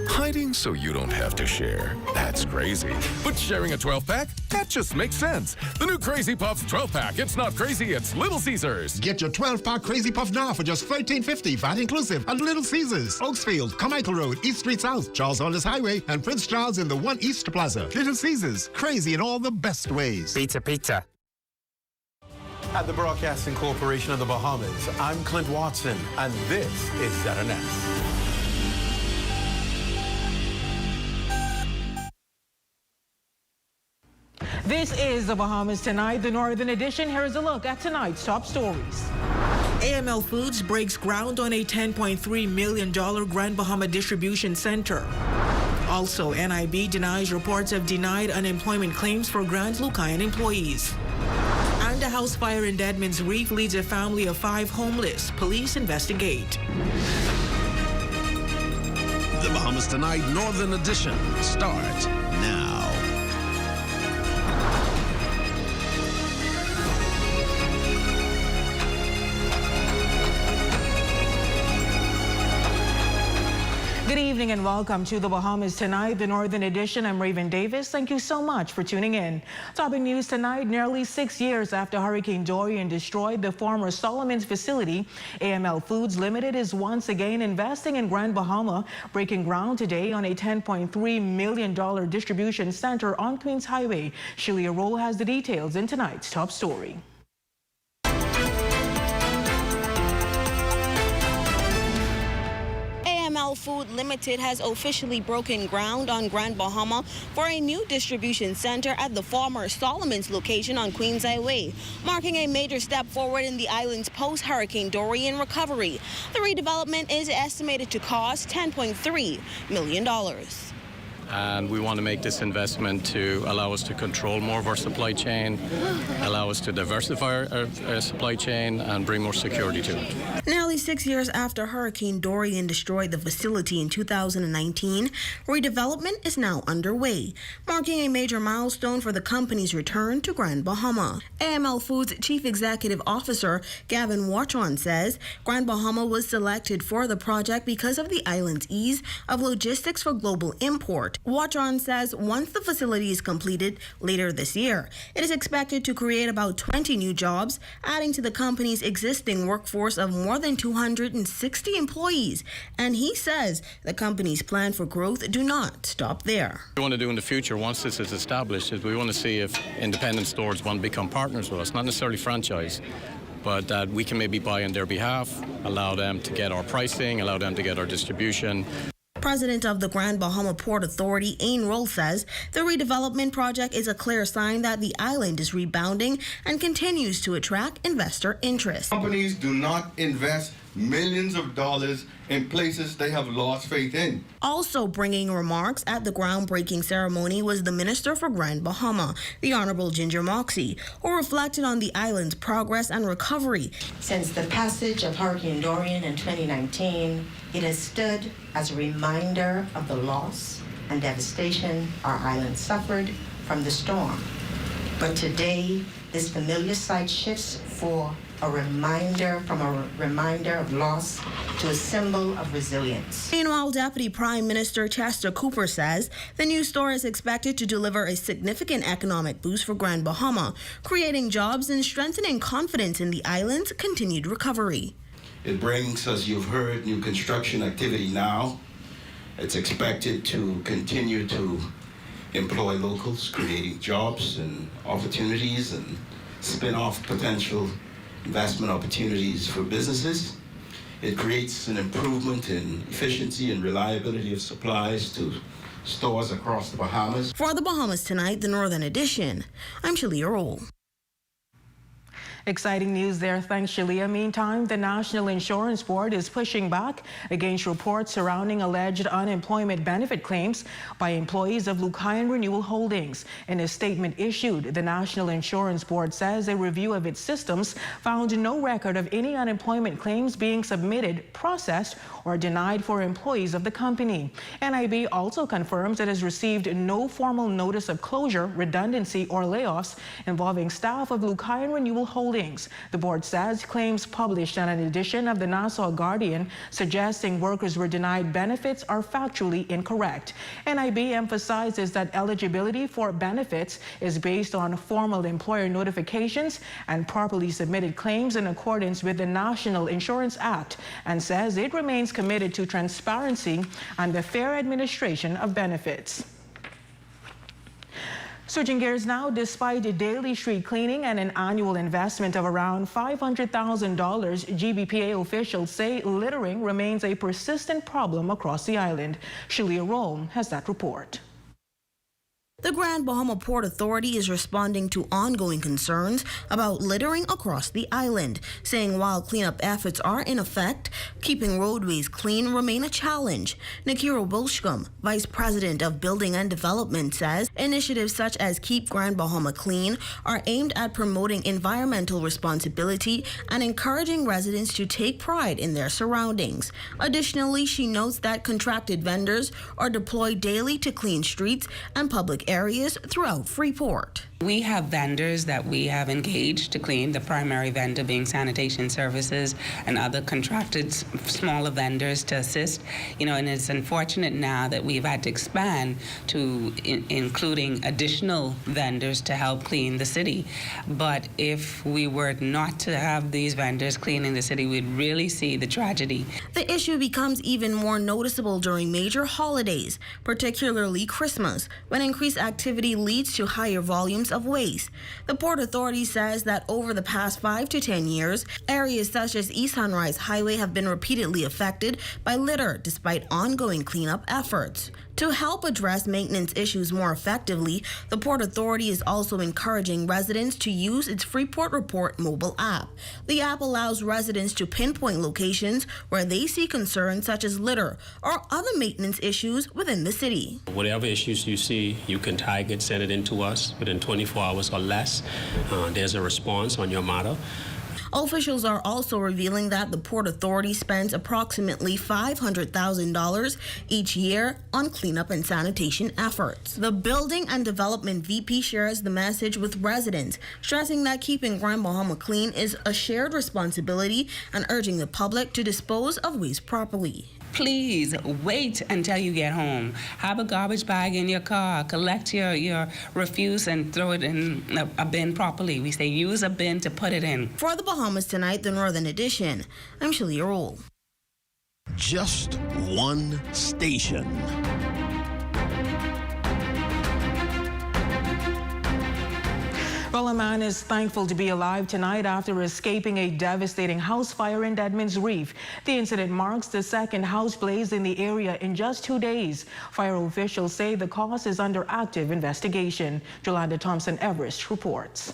Hiding so you don't have to share. That's crazy. But sharing a 12-pack? That just makes sense. The new Crazy Puffs 12-pack. It's not crazy, it's Little Caesars. Get your 12-pack Crazy Puff now for just $13.50, VAT inclusive, at Little Caesars, Oaksfield, Carmichael Road, East Street South, Charles Hollis Highway, and Prince Charles in the One East Plaza. Little Caesars, crazy in all the best ways. Pizza. At the Broadcasting Corporation of the Bahamas, I'm Clint Watson, and this is ZNS. This is the Bahamas Tonight, the Northern Edition. Here is a look at tonight's top stories. AML Foods breaks ground on a $10.3 million Grand Bahama distribution center. Also, NIB denies reports of denied unemployment claims for Grand Lucayan employees. And a house fire in Deadman's Reef leads a family of 5 homeless. Police investigate. The Bahamas Tonight Northern Edition starts now. Good evening and welcome to the Bahamas Tonight, the Northern Edition. I'm Raven Davis. Thank you so much for tuning in. Topping news tonight, nearly 6 years after Hurricane Dorian destroyed the former Solomon's facility, AML Foods Limited is once again investing in Grand Bahama, breaking ground today on a $10.3 million distribution center on Queens Highway. Shelia Rowe has the details in tonight's top story. AML Food Limited has officially broken ground on Grand Bahama for a new distribution center at the former Solomon's location on Queens Highway, marking a major step forward in the island's post-Hurricane Dorian recovery. The redevelopment is estimated to cost $10.3 million. And we want to make this investment to allow us to control more of our supply chain, allow us to diversify our supply chain and bring more security to it. Nearly 6 years after Hurricane Dorian destroyed the facility in 2019, redevelopment is now underway, marking a major milestone for the company's return to Grand Bahama. AML Foods Chief Executive Officer Gavin Watron says Grand Bahama was selected for the project because of the island's ease of logistics for global import. Watron says once the facility is completed later this year, it is expected to create about 20 new jobs, adding to the company's existing workforce of more than 260 employees. And he says the company's plan for growth do not stop there. What we want to do in the future, once this is established, is we want to see if independent stores want to become partners with us, not necessarily franchise, but that we can maybe buy on their behalf, allow them to get our pricing, allow them to get our distribution. President of the Grand Bahama Port Authority, Ain Roll, says the redevelopment project is a clear sign that the island is rebounding and continues to attract investor interest. Companies do not invest millions of dollars in places they have lost faith in. Also bringing remarks at the groundbreaking ceremony was the Minister for Grand Bahama, the Honorable Ginger Moxie, who reflected on the island's progress and recovery. Since the passage of Hurricane Dorian in 2019, it has stood as a reminder of the loss and devastation our island suffered from the storm. But today, this familiar sight shifts from a reminder of loss to a symbol of resilience. Meanwhile, Deputy Prime Minister Chester Cooper says the new store is expected to deliver a significant economic boost for Grand Bahama, creating jobs and strengthening confidence in the island's continued recovery. It brings, as you've heard, new construction activity now. It's expected to continue to employ locals, creating jobs and opportunities and spin off potential investment opportunities for businesses. It creates an improvement in efficiency and reliability of supplies to stores across the Bahamas. For the Bahamas Tonight, the Northern Edition, I'm Shelia Roll. Exciting news there. Thanks, Shelia. Meantime, the National Insurance Board is pushing back against reports surrounding alleged unemployment benefit claims by employees of Lucayan Renewal Holdings. In a statement issued, the National Insurance Board says a review of its systems found no record of any unemployment claims being submitted, processed, or denied for employees of the company. NIB also confirms it has received no formal notice of closure, redundancy, or layoffs involving staff of Lucayan Renewal Holdings Holdings. The board says claims published in an edition of the Nassau Guardian suggesting workers were denied benefits are factually incorrect. NIB emphasizes that eligibility for benefits is based on formal employer notifications and properly submitted claims in accordance with the National Insurance Act, and says it remains committed to transparency and the fair administration of benefits. Switching gears now, despite a daily street cleaning and an annual investment of around $500,000, GBPA officials say littering remains a persistent problem across the island. Shalia Roll has that report. The Grand Bahama Port Authority is responding to ongoing concerns about littering across the island, saying while cleanup efforts are in effect, keeping roadways clean remain a challenge. Nikira Wilshcombe, Vice President of Building and Development, says initiatives such as Keep Grand Bahama Clean are aimed at promoting environmental responsibility and encouraging residents to take pride in their surroundings. Additionally, she notes that contracted vendors are deployed daily to clean streets and public areas throughout Freeport. We have vendors that we have engaged to clean, the primary vendor being sanitation services and other contracted smaller vendors to assist. And it's unfortunate now that we've had to expand to including additional vendors to help clean the city. But if we were not to have these vendors cleaning the city, we'd really see the tragedy. The issue becomes even more noticeable during major holidays, particularly Christmas, when increased activity leads to higher volumes of waste. The Port Authority says that over the past 5 to 10 years, areas such as East Sunrise Highway have been repeatedly affected by litter despite ongoing cleanup efforts. To help address maintenance issues more effectively, the Port Authority is also encouraging residents to use its Freeport Report mobile app. The app allows residents to pinpoint locations where they see concerns such as litter or other maintenance issues within the city. Whatever issues you see, you can tag it, send it in to us within 24 hours or less. There's a response on your matter. Officials are also revealing that the Port Authority spends approximately $500,000 each year on cleanup and sanitation efforts. The Building and Development VP shares the message with residents, stressing that keeping Grand Bahama clean is a shared responsibility and urging the public to dispose of waste properly. Please wait until you get home. Have a garbage bag in your car. Collect your refuse and throw it in a bin properly. We say use a bin to put it in. For the Bahamas Tonight, the Northern Edition, I'm Shalia Roll. Just one station. Well, a man is thankful to be alive tonight after escaping a devastating house fire in Deadman's Reef. The incident marks the second house blaze in the area in just 2 days. Fire officials say the cause is under active investigation. Jolanda Thompson-Everest reports.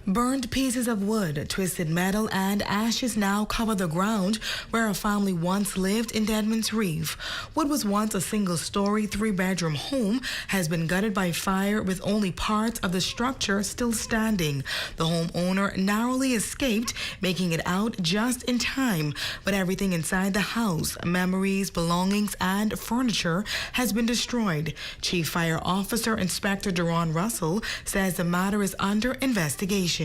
Burned pieces of wood, twisted metal, and ashes now cover the ground where a family once lived in Deadman's Reef. What was once a single-story, 3-bedroom home has been gutted by fire with only parts of the structure still standing. The homeowner narrowly escaped, making it out just in time. But everything inside the house, memories, belongings, and furniture has been destroyed. Chief Fire Officer Inspector Deron Russell says the matter is under investigation.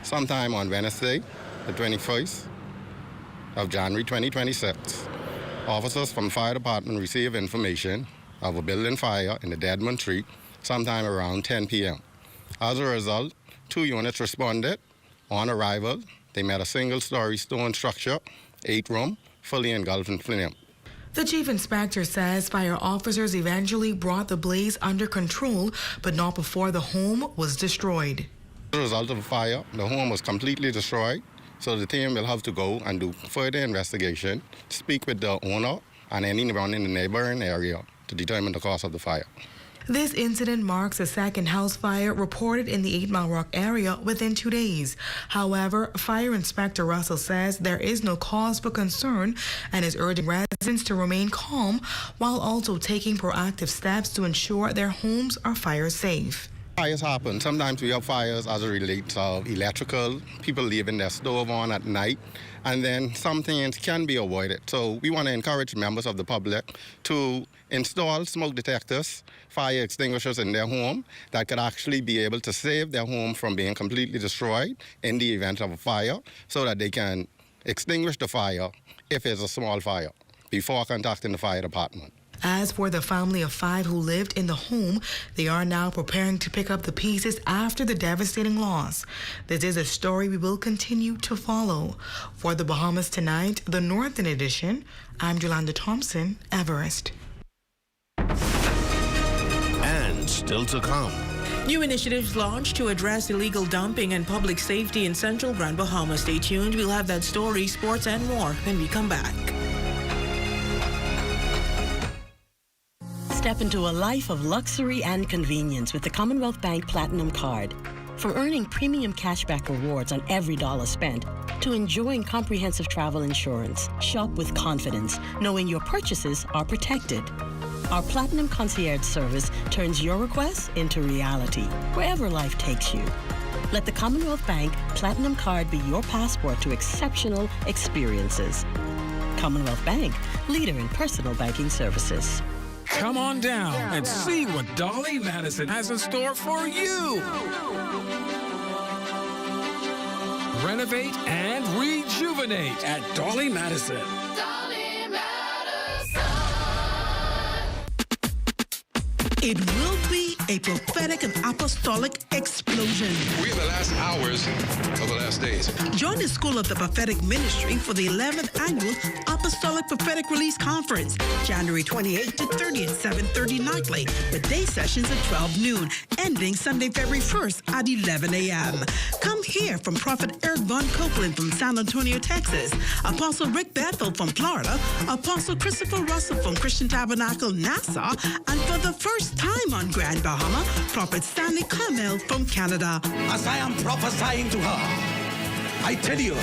Sometime on Wednesday, the 21st of January 2026, officers from Fire Department received information of a building fire in the Deadman Tree sometime around 10 p.m. As a result, 2 units responded. On arrival, they met a single-story stone structure, 8-room, fully engulfed in flame. The chief inspector says fire officers eventually brought the blaze under control, but not before the home was destroyed. As a result of the fire, the home was completely destroyed, so the team will have to go and do further investigation, speak with the owner and anyone in the neighboring area to determine the cause of the fire. This incident marks a second house fire reported in the 8 Mile Rock area within 2 days. However, Fire Inspector Russell says there is no cause for concern and is urging residents to remain calm while also taking proactive steps to ensure their homes are fire safe. Fires happen. Sometimes we have fires as it relates to electrical, people leaving their stove on at night, and then some things can be avoided. So we want to encourage members of the public to install smoke detectors, fire extinguishers in their home that could actually be able to save their home from being completely destroyed in the event of a fire, so that they can extinguish the fire if it's a small fire before contacting the fire department. As for the family of 5 who lived in the home, they are now preparing to pick up the pieces after the devastating loss. This is a story we will continue to follow. For the Bahamas Tonight, the Northern Edition, I'm Jolanda Thompson, Everest. And still to come. New initiatives launched to address illegal dumping and public safety in central Grand Bahama. Stay tuned. We'll have that story, sports, and more when we come back. Step into a life of luxury and convenience with the Commonwealth Bank Platinum Card. From earning premium cashback rewards on every dollar spent to enjoying comprehensive travel insurance, shop with confidence, knowing your purchases are protected. Our Platinum Concierge service turns your requests into reality, wherever life takes you. Let the Commonwealth Bank Platinum Card be your passport to exceptional experiences. Commonwealth Bank, leader in personal banking services. Come on down and see what Dolly Madison has in store for you. Renovate and rejuvenate at Dolly Madison. Dolly Madison. It will be a prophetic and apostolic explosion. We are the last hours of the last days. Join the School of the Prophetic Ministry for the 11th Annual Apostolic Prophetic Release Conference, January 28th to 30th, 7:30 nightly, with day sessions at 12 noon, ending Sunday, February 1st at 11 a.m. Come hear from Prophet Eric Von Copeland from San Antonio, Texas, Apostle Rick Bethel from Florida, Apostle Christopher Russell from Christian Tabernacle, Nassau, and for the first time on Grand Bahama, Prophet Stanley Carmel from Canada. As I am prophesying to her, I tell you,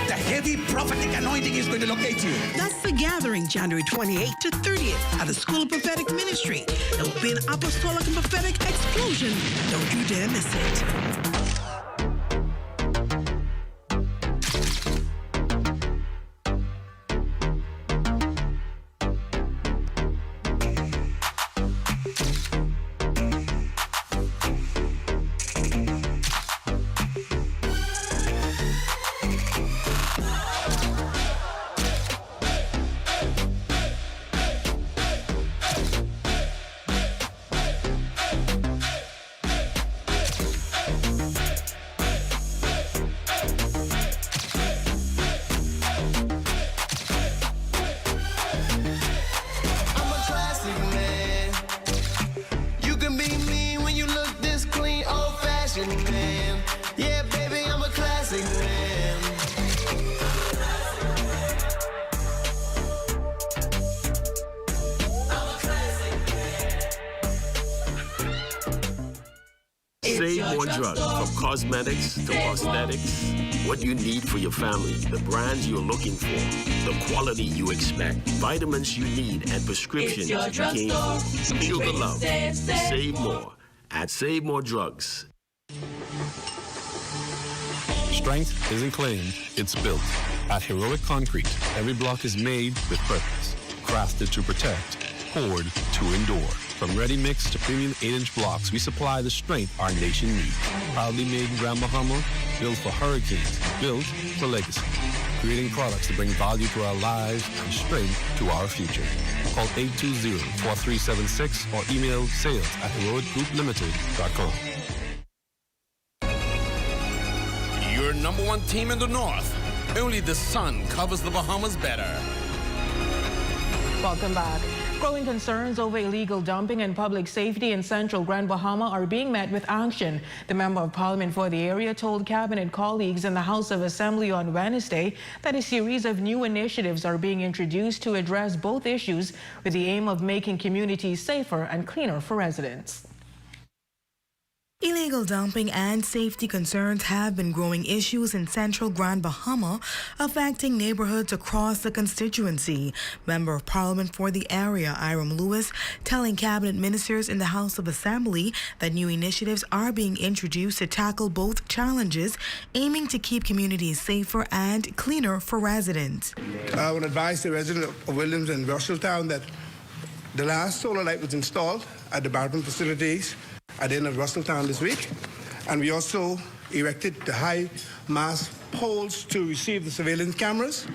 the heavy prophetic anointing is going to locate you. That's the gathering, January 28th to 30th at the School of Prophetic Ministry. There will be an apostolic and prophetic explosion. Don't you dare miss it. Save more drugs, from cosmetics to prosthetics. What you need for your family, the brands you're looking for, the quality you expect, vitamins you need, and prescriptions you came for. Feel the love. Save more at Save More Drugs. Strength isn't claimed, it's built. At Heroic Concrete, every block is made with purpose, crafted to protect, poured to endure. From ready-mix to premium 8-inch blocks, we supply the strength our nation needs. Proudly made in Grand Bahama, built for hurricanes, built for legacy. Creating products to bring value to our lives and strength to our future. Call 820-4376 or email sales@heroicgrouplimited.com. Your number one team in the North. Only the sun covers the Bahamas better. Welcome back. Growing concerns over illegal dumping and public safety in central Grand Bahama are being met with action. The Member of Parliament for the area told cabinet colleagues in the House of Assembly on Wednesday that a series of new initiatives are being introduced to address both issues with the aim of making communities safer and cleaner for residents. Illegal dumping and safety concerns have been growing issues in central Grand Bahama, affecting neighborhoods across the constituency. Member of Parliament for the area, Iram Lewis, telling cabinet ministers in the House of Assembly that new initiatives are being introduced to tackle both challenges, aiming to keep communities safer and cleaner for residents. I would advise the residents of Williams and Russelltown that the last solar light was installed at the Barton facilities at the end of Russelltown this week, and we also erected the high mast poles to receive the surveillance cameras,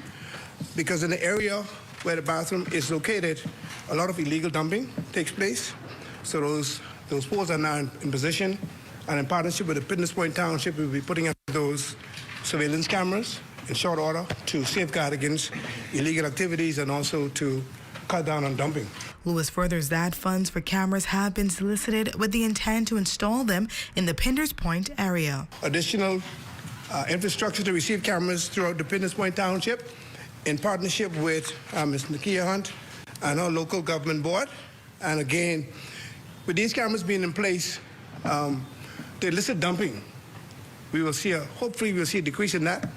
because in the area where the bathroom is located, a lot of illegal dumping takes place. So those poles are now in position, and in partnership with the Pittance Point Township, we'll be putting up those surveillance cameras in short order to safeguard against illegal activities and also to cut down on dumping. Lewis furthers that funds for cameras have been solicited with the intent to install them in the Pittance Point area. Additional infrastructure to receive cameras throughout the Pittance Point Township in partnership with Ms. Nakia Hunt and our local government board. And again, with these cameras being in place, the illicit dumping, hopefully we'll see a decrease in that,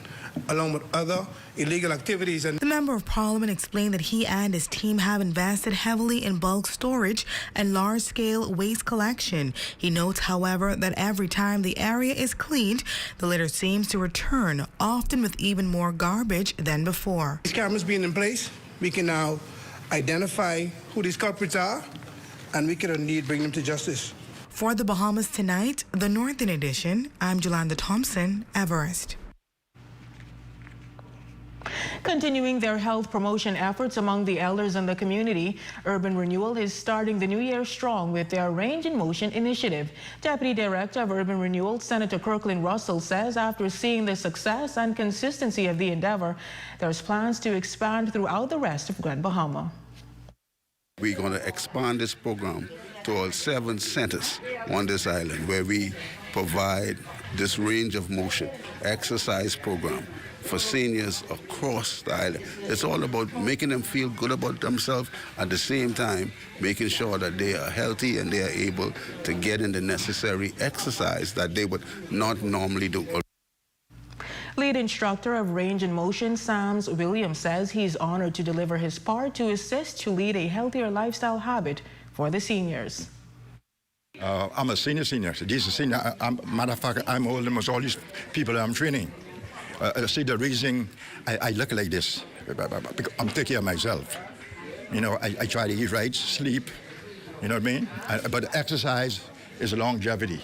along with other illegal activities. And the Member of Parliament explained that he and his team have invested heavily in bulk storage and large-scale waste collection. He notes, however, that every time the area is cleaned, the litter seems to return, often with even more garbage than before. These cameras being in place, we can now identify who these culprits are, and we can indeed bring them to justice. For the Bahamas Tonight, the Northern Edition, I'm Jolanda Thompson, Everest. Continuing their health promotion efforts among the elders in the community, Urban Renewal is starting the new year strong with their Range in Motion initiative. Deputy Director of Urban Renewal, Senator Kirkland Russell, says after seeing the success and consistency of the endeavor, there's plans to expand throughout the rest of Grand Bahama. We're going to expand this program to all 7 centers on this island where we provide this range of motion exercise program for seniors across the island. It's all about making them feel good about themselves, at the same time making sure that they are healthy and they are able to get in the necessary exercise that they would not normally do. Lead instructor of Range in Motion, Sams Williams, says he's honored to deliver his part to assist to lead a healthier lifestyle habit for the seniors. I'm a senior. This is senior. Matter of fact, I'm older than all these people I'm training. See, the reason I look like this, I'm taking care of myself. You know, I try to eat right, sleep, you know what I mean? But exercise is longevity.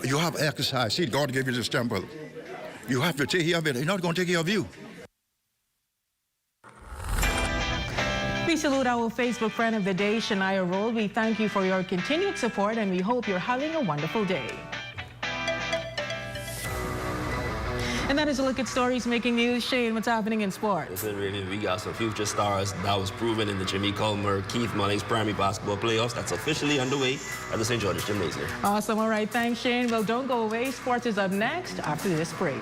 You have exercise. See, God gave you this temple. You have to take care of it. You're not going to take care of you. We salute our Facebook friend of the day, Shania Roll. We thank you for your continued support, and we hope you're having a wonderful day. And that is a look at stories making news. Shane, what's happening in sports? Listen, really, we got some future stars that was proven in the Jimmy Comer, Keith Mullings primary basketball playoffs. That's officially underway at the St. George's Gymnasium. Awesome. All right. Thanks, Shane. Well, don't go away. Sports is up next after this break.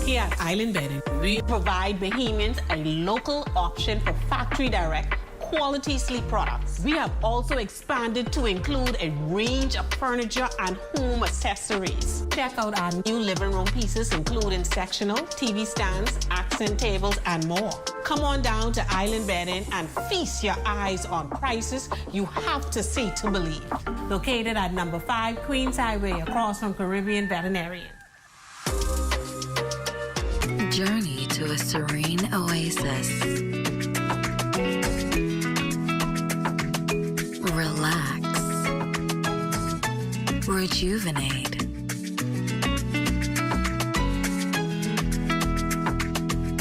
Here at Island Bedding, we provide Bahamians a local option for factory direct quality sleep products. We have also expanded to include a range of furniture and home accessories. Check out our new living room pieces, including sectional, TV stands, accent tables, and more. Come on down to Island Bedding and feast your eyes on prices you have to see to believe. Located at number 5 Queens Highway, across from Caribbean Veterinarian. Journey to a serene oasis. Relax. Rejuvenate.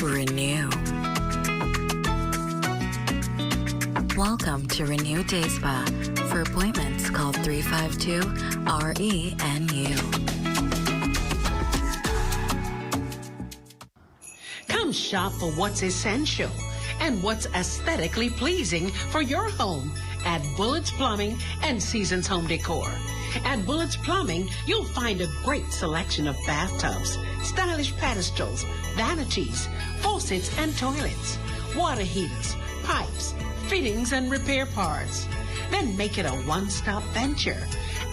Renew. Welcome to Renew Day Spa. For appointments, call 352-RENU. Come shop for what's essential and what's aesthetically pleasing for your home at Bullets Plumbing and Seasons Home Decor. At Bullets Plumbing, you'll find a great selection of bathtubs, stylish pedestals, vanities, faucets and toilets, water heaters, pipes, fittings and repair parts. Then make it a one-stop venture.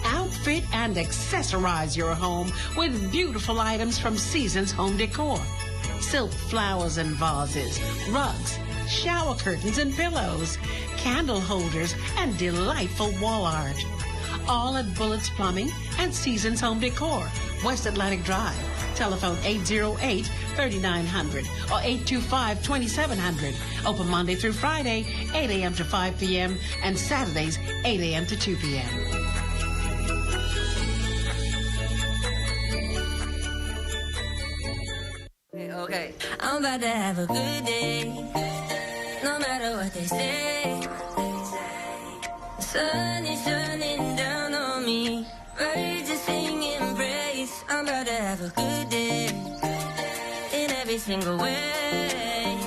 Outfit and accessorize your home with beautiful items from Seasons Home Decor. Silk flowers and vases, rugs, shower curtains and pillows, candle holders, and delightful wall art. All at Bullets Plumbing and Seasons Home Decor, West Atlantic Drive. Telephone 808-3900 or 825-2700. Open Monday through Friday, 8 a.m. to 5 p.m. and Saturdays, 8 a.m. to 2 p.m. Okay. I'm about to have a good day, no matter what they say. The sun is shining down on me, birds are singing praise. I'm about to have a good day, in every single way.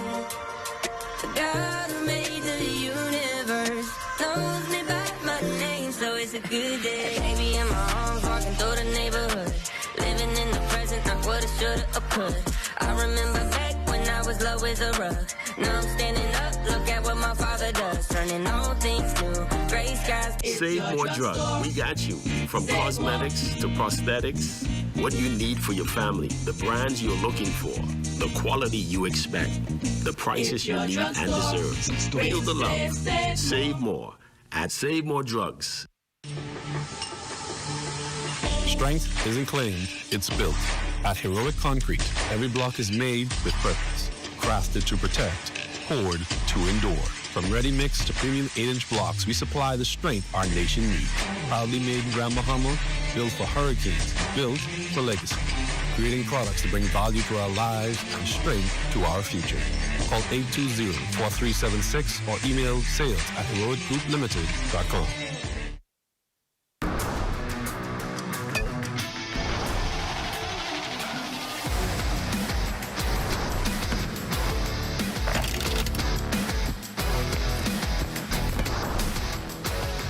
The God who made the universe knows me by my name, so it's a good day. Baby in my arms, walking through the neighborhood, living in the present, not what I shoulda or could. I remember back when I was low as a rug. Now I'm standing up, look at what my father does, turning all things new. Gray skies. Save more drugs. We got you. From cosmetics to prosthetics. What you need for your family. The brands you're looking for. The quality you expect. The prices you need and deserve. Feel the love. Save more at Save More Drugs. Strength isn't claimed, it's built. At Heroic Concrete, every block is made with purpose. Crafted to protect, poured to endure. From ready-mix to premium 8-inch blocks, we supply the strength our nation needs. Proudly made in Grand Bahama, built for hurricanes, built for legacy. Creating products to bring value to our lives and strength to our future. Call 820-4376 or email sales@heroicgrouplimited.com.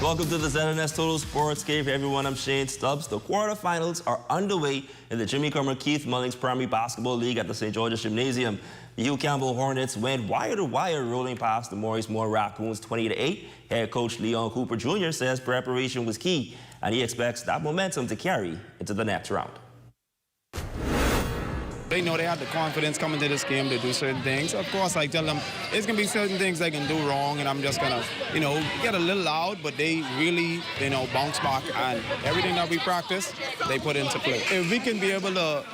Welcome to the ZNS Total Sports Cave, everyone. I'm Shane Stubbs. The quarterfinals are underway in the Jimmy Cummer Keith Mullings Primary Basketball League at the St. George's Gymnasium. The Hugh Campbell Hornets went wire-to-wire, rolling past the Maurice Moore Raccoons 20-8. Head coach Leon Cooper Jr. says preparation was key, and he expects that momentum to carry into the next round. They know they have the confidence coming to this game to do certain things. Of course, I tell them it's going to be certain things they can do wrong, and I'm just going to, get a little loud, but they really, bounce back, and everything that we practice, they put into play. If we can be able to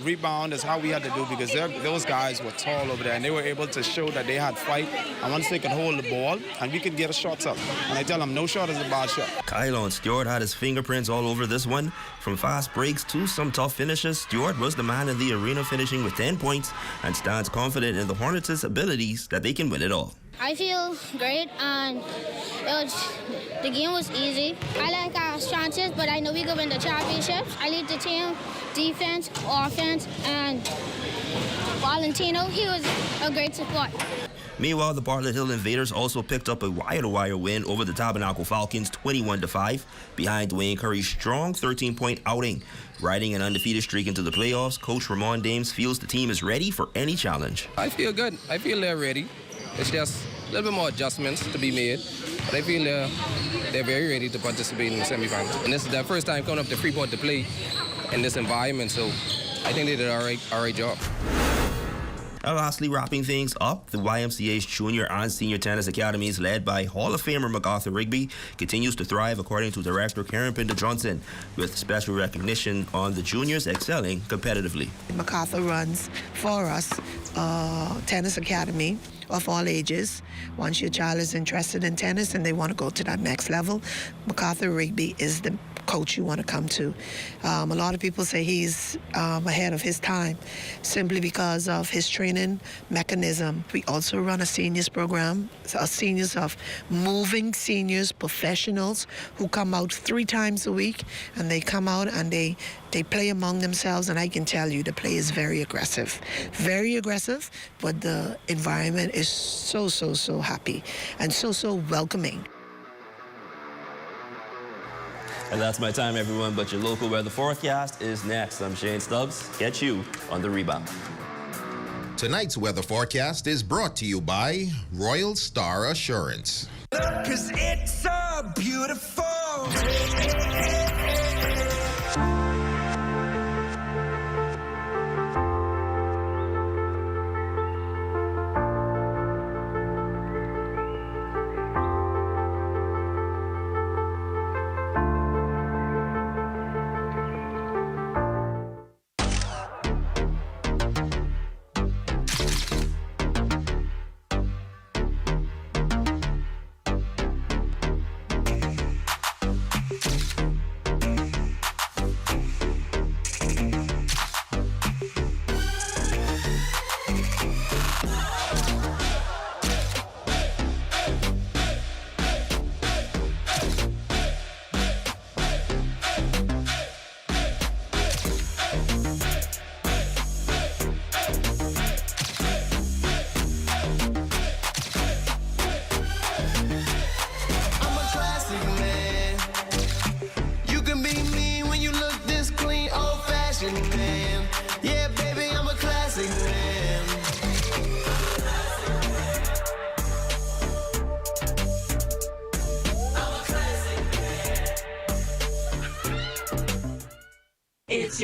rebound is how we had to do, because those guys were tall over there, and they were able to show that they had fight, and once they could hold the ball, and we could get a shots up. And I tell them, no shot is a bad shot. Kylon Stewart had his fingerprints all over this one. From fast breaks to some tough finishes, Stewart was the man in the arena, finishing with 10 points and stands confident in the Hornets' abilities that they can win it all. I feel great, and the game was easy. I like our chances, but I know we could win the championships. I lead the team, defense, offense, and Valentino, he was a great support. Meanwhile, the Bartlett Hill Invaders also picked up a wire-to-wire win over the Tabernacle Falcons 21-5 behind Dwayne Curry's strong 13-point outing. Riding an undefeated streak into the playoffs, Coach Ramon Dames feels the team is ready for any challenge. I feel good. I feel they're ready. It's just a little bit more adjustments to be made, but I feel they're very ready to participate in the semifinals. And this is their first time coming up to Freeport to play in this environment, so I think they did an all right job. And lastly, wrapping things up, the YMCA's junior and senior tennis academies, led by Hall of Famer MacArthur Rigby, continues to thrive, according to Director Karen Pinder-Johnson, with special recognition on the juniors excelling competitively. MacArthur runs for us a tennis academy of all ages. Once your child is interested in tennis and they want to go to that next level, MacArthur Rigby is the coach you want to come to. A lot of people say he's ahead of his time simply because of his training mechanism. We also run a seniors program, a seniors of moving seniors, professionals who come out 3 times a week, and they come out and they play among themselves, and I can tell you the play is very aggressive, but the environment is so happy and so welcoming. And that's my time, everyone, but your local weather forecast is next. I'm Shane Stubbs. Catch you on the rebound. Tonight's weather forecast is brought to you by Royal Star Assurance. 'Cause it's so beautiful.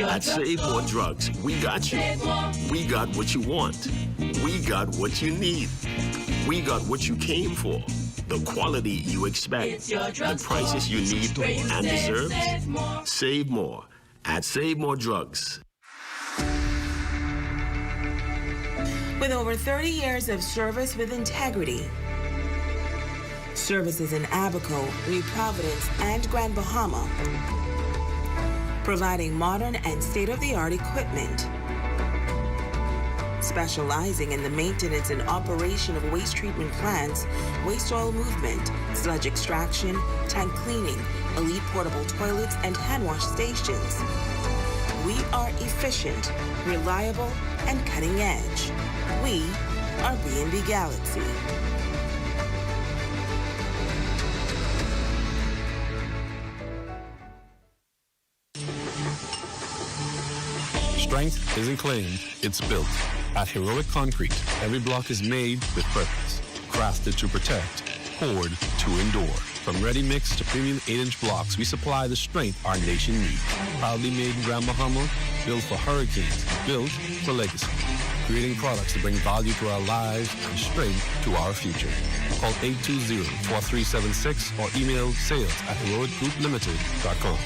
At Save More Drugs, we got you. We got what you want. We got what you need. We got what you came for. The quality you expect. The prices you need and deserve. Save more at Save More Drugs. With over 30 years of service with integrity, services in Abaco, New Providence, and Grand Bahama, providing modern and state-of-the-art equipment, specializing in the maintenance and operation of waste treatment plants, waste oil movement, sludge extraction, tank cleaning, elite portable toilets, and hand wash stations. We are efficient, reliable, and cutting edge. We are B&B Galaxy. Strength isn't claimed, it's built. At Heroic Concrete, every block is made with purpose. Crafted to protect, poured to endure. From ready-mix to premium 8-inch blocks, we supply the strength our nation needs. Proudly made in Grand Bahama, built for hurricanes, built for legacy. Creating products to bring value to our lives and strength to our future. Call 820-4376 or email sales@heroicgrouplimited.com.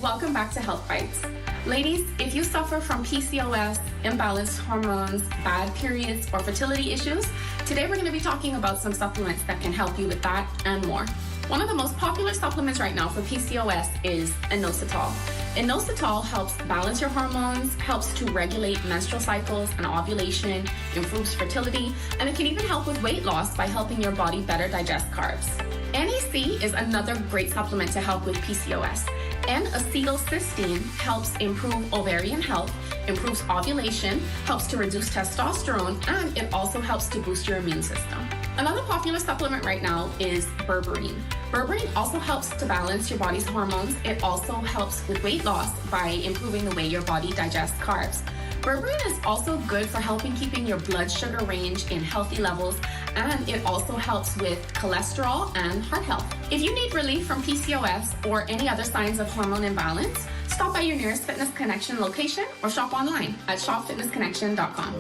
Welcome back to Health Bites. Ladies, if you suffer from PCOS, imbalanced hormones, bad periods, or fertility issues, today we're going to be talking about some supplements that can help you with that and more. One of the most popular supplements right now for PCOS is inositol. Inositol helps balance your hormones, helps to regulate menstrual cycles and ovulation, improves fertility, and it can even help with weight loss by helping your body better digest carbs. NEC is another great supplement to help with PCOS. N-acetylcysteine helps improve ovarian health, improves ovulation, helps to reduce testosterone, and it also helps to boost your immune system. Another popular supplement right now is berberine. Berberine also helps to balance your body's hormones. It also helps with weight loss by improving the way your body digests carbs. Berberine is also good for helping keeping your blood sugar range in healthy levels, and it also helps with cholesterol and heart health. If you need relief from PCOS or any other signs of hormone imbalance, stop by your nearest Fitness Connection location or shop online at shopfitnessconnection.com.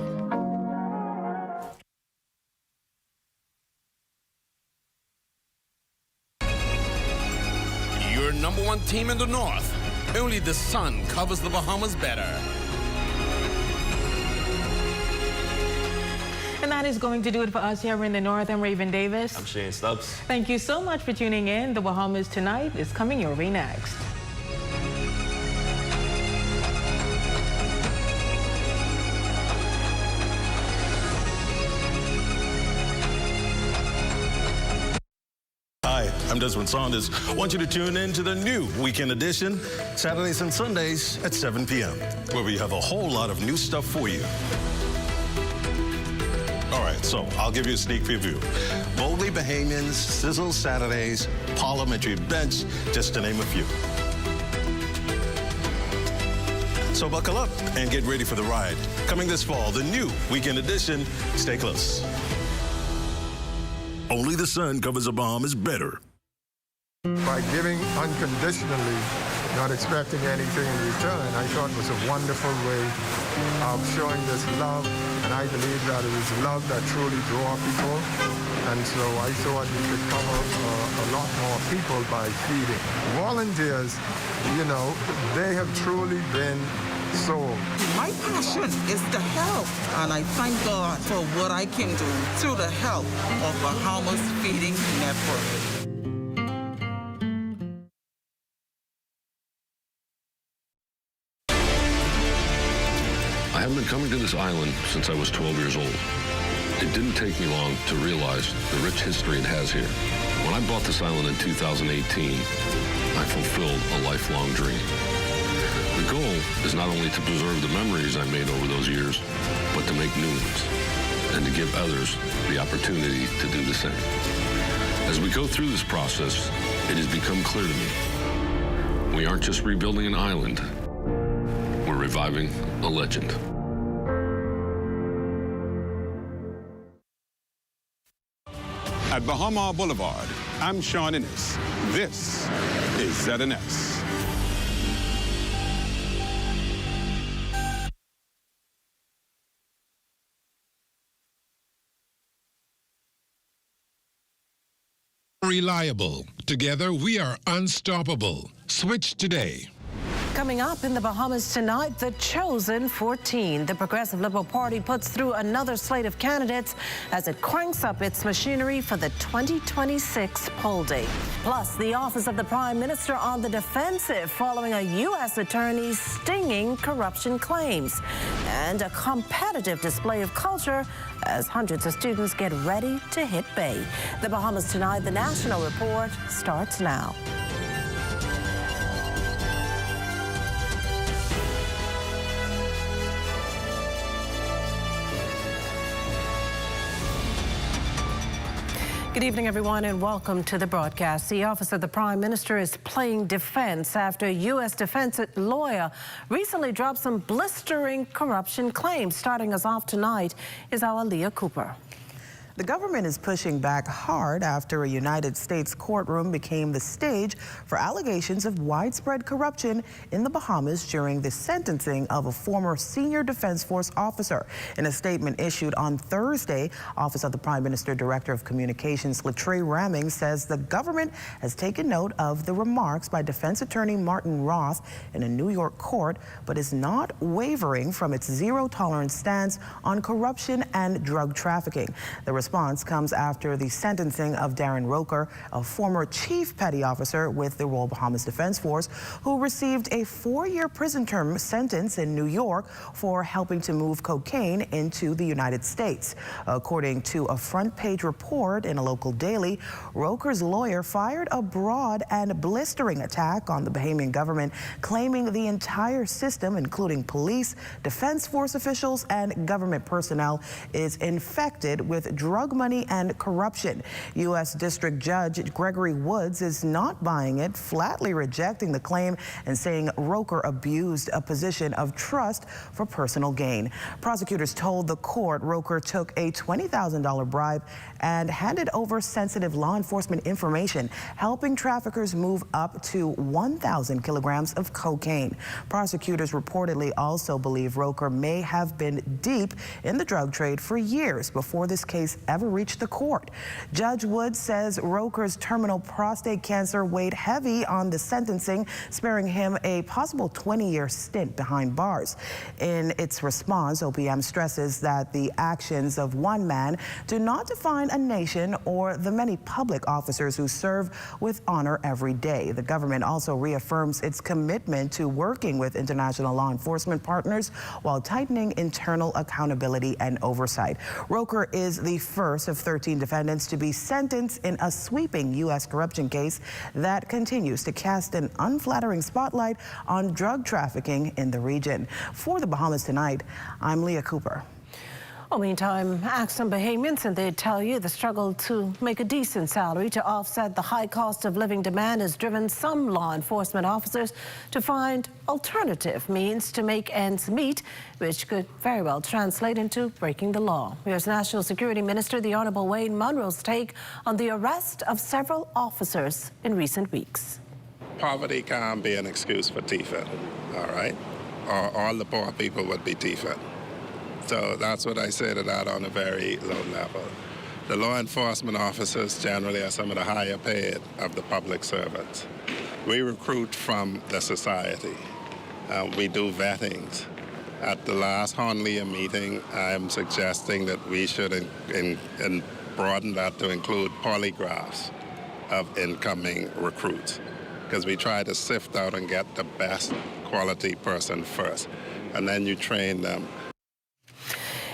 Your number one team in the North. Only the sun covers the Bahamas better. And that is going to do it for us here in the North. I'm Raven Davis. I'm Shane Stubbs. Thank you so much for tuning in. The Bahamas Tonight is coming your way next. Hi, I'm Desmond Saunders. I want you to tune in to the new Weekend Edition, Saturdays and Sundays at 7 p.m., where we have a whole lot of new stuff for you. All right, so I'll give you a sneak preview. Boldly Bahamians, Sizzle Saturdays, Parliamentary Bench, just to name a few. So buckle up and get ready for the ride. Coming this fall, the new Weekend Edition. Stay close. Only the sun covers the Bahamas better. By giving unconditionally, not expecting anything in return, I thought it was a wonderful way of showing this love, and I believe that it is love that truly draws people, and so I thought we could cover a lot more people by feeding. Volunteers, you know, they have truly been sold. My passion is to help, and I thank God for what I can do through the help of Bahamas Feeding Network. I have been coming to this island since I was 12 years old. It didn't take me long to realize the rich history it has here. When I bought this island in 2018, I fulfilled a lifelong dream. The goal is not only to preserve the memories I made over those years, but to make new ones and to give others the opportunity to do the same. As we go through this process, it has become clear to me, we aren't just rebuilding an island, we're reviving a legend. At Bahama Boulevard, I'm Sean Innes. This is ZNS. Reliable. Together, we are unstoppable. Switch today. Coming up in the Bahamas tonight, the chosen 14. The Progressive Liberal Party puts through another slate of candidates as it cranks up its machinery for the 2026 poll day. Plus, the Office of the Prime Minister on the defensive following a U.S. attorney's stinging corruption claims. And a competitive display of culture as hundreds of students get ready to hit Bay. The Bahamas tonight, the National Report starts now. Good evening, everyone, and welcome to the broadcast. The Office of the Prime Minister is playing defense after a U.S. defense lawyer recently dropped some blistering corruption claims. Starting us off tonight is our Leah Cooper. The government is pushing back hard after a United States courtroom became the stage for allegations of widespread corruption in the Bahamas during the sentencing of a former senior Defense Force officer. In a statement issued on Thursday, Office of the Prime Minister Director of Communications Latrey Ramming says the government has taken note of the remarks by defense attorney Martin Roth in a New York court, but is not wavering from its zero-tolerance stance on corruption and drug trafficking. The response comes after the sentencing of Darren Roker, a former chief petty officer with the Royal Bahamas Defense Force, who received a 4-year prison term sentence in New York for helping to move cocaine into the United States. According to a front-page report in a local daily, Roker's lawyer fired a broad and blistering attack on the Bahamian government, claiming the entire system, including police, Defense Force officials, and government personnel, is infected with drug money and corruption. U.S. District Judge Gregory Woods is not buying it, flatly rejecting the claim and saying Roker abused a position of trust for personal gain. Prosecutors told the court Roker took a $20,000 bribe and handed over sensitive law enforcement information, helping traffickers move up to 1,000 kilograms of cocaine. Prosecutors reportedly also believe Roker may have been deep in the drug trade for years before this case ever reached the court. Judge Woods says Roker's terminal prostate cancer weighed heavy on the sentencing, sparing him a possible 20-year stint behind bars. In its response, OPM stresses that the actions of one man do not define a nation or the many public officers who serve with honor every day. The government also reaffirms its commitment to working with international law enforcement partners while tightening internal accountability and oversight. Roker is the first of 13 defendants to be sentenced in a sweeping U.S. corruption case that continues to cast an unflattering spotlight on drug trafficking in the region. For the Bahamas Tonight, I'm Leah Cooper. Well, meantime, ask some Bahamians and they'd tell you the struggle to make a decent salary to offset the high cost of living demand has driven some law enforcement officers to find alternative means to make ends meet, which could very well translate into breaking the law. Here's National Security Minister the Honorable Wayne Munro's take on the arrest of several officers in recent weeks. Poverty can't be an excuse for thieving, all right? Or all the poor people would be thieving. So that's what I say to that on a very low level. The law enforcement officers generally are some of the higher paid of the public servants. We recruit from the society. We do vettings. At the last Honlea meeting, I'm suggesting that we should broaden that to include polygraphs of incoming recruits, because we try to sift out and get the best quality person first, and then you train them.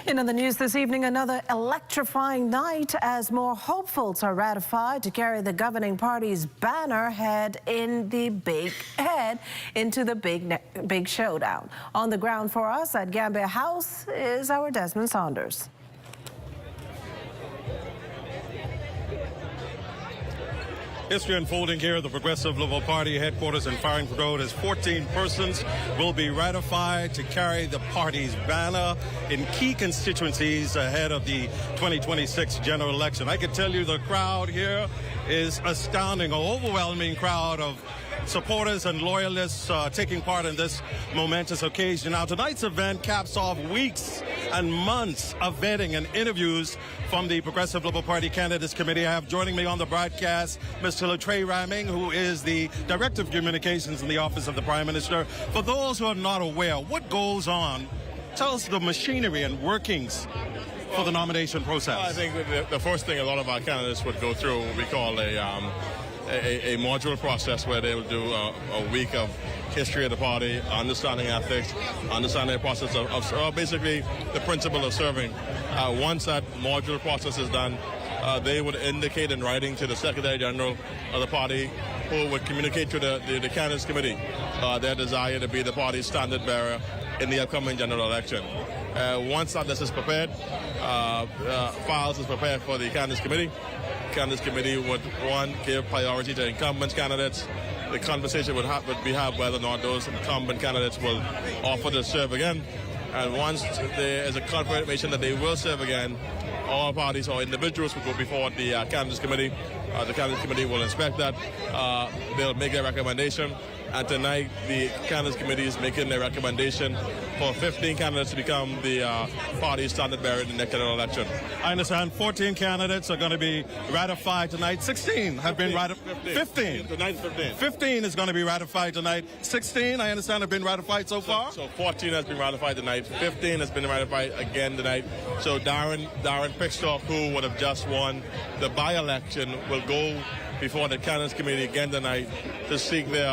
In other news this evening, another electrifying night as more hopefuls are ratified to carry the governing party's banner into the big showdown. On the ground for us at Gambia House is our Desmond Saunders. History unfolding here at the Progressive Liberal Party headquarters in Farrington Road as 14 persons will be ratified to carry the party's banner in key constituencies ahead of the 2026 general election. I can tell you the crowd here is astounding, an overwhelming crowd of supporters and loyalists taking part in this momentous occasion. Now, tonight's event caps off weeks and months of vetting and interviews from the Progressive Liberal Party Candidates Committee. I have joining me on the broadcast Mr. Latrey Ramming, who is the Director of Communications in the Office of the Prime Minister. For those who are not aware, what goes on? Tell us the machinery and workings for the nomination process. I think the first thing a lot of our candidates would go through what we call a modular process where they will do a week of history of the party, understanding ethics, understanding the process of basically the principle of serving. Once that modular process is done, they would indicate in writing to the Secretary General of the party, who would communicate to the Candidates Committee their desire to be the party's standard bearer in the upcoming general election. Once that list is prepared, files is prepared for the Candidates Committee. The Candidates Committee would, one, give priority to incumbent candidates. The conversation would be had whether or not those incumbent candidates will offer to serve again. And once there is a confirmation that they will serve again, all parties or individuals will go before the Candidates Committee. The Candidates Committee will inspect that. They'll make a recommendation. And tonight, the Candidates Committee is making their recommendation for 15 candidates to become the party's standard bearer in the next general election. I understand 14 candidates are going to be ratified tonight. 16 have been ratified. 15. Tonight, 15. 15 is going to be ratified tonight. 16, I understand, have been ratified so far. So 14 has been ratified tonight. 15 has been ratified again tonight. So Darren Pickstock, who would have just won the by-election, will go before the Candidates Committee again tonight to seek their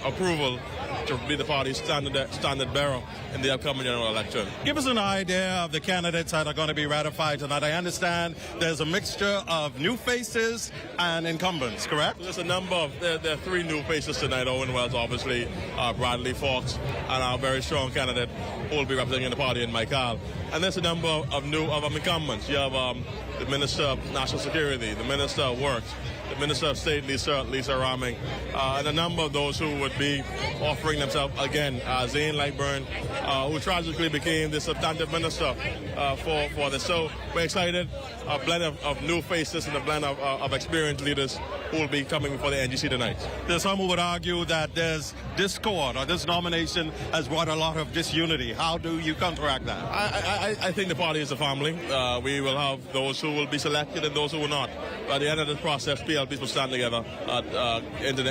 approval to be the party's standard bearer in the upcoming general election. Give us an idea of the candidates that are going to be ratified tonight. I understand there's a mixture of new faces and incumbents, correct? There's a number of, there are 3 new faces tonight. Owen Wells, obviously, Bradley Fox, and our very strong candidate who will be representing the party in Michael. And there's a number of incumbents. You have the Minister of National Security, the Minister of Works, the Minister of State, Lisa Ramming, and a number of those who would be offering themselves again. Zane Lightburn, who tragically became the substantive minister for this. So we're excited. A blend of new faces and a blend of experienced leaders who will be coming before the NGC tonight. There's some who would argue that there's discord, or this nomination has brought a lot of disunity. How do you counteract that? I think the party is a family. We will have those who will be selected and those who will not. At the end of the process, PLPs will stand together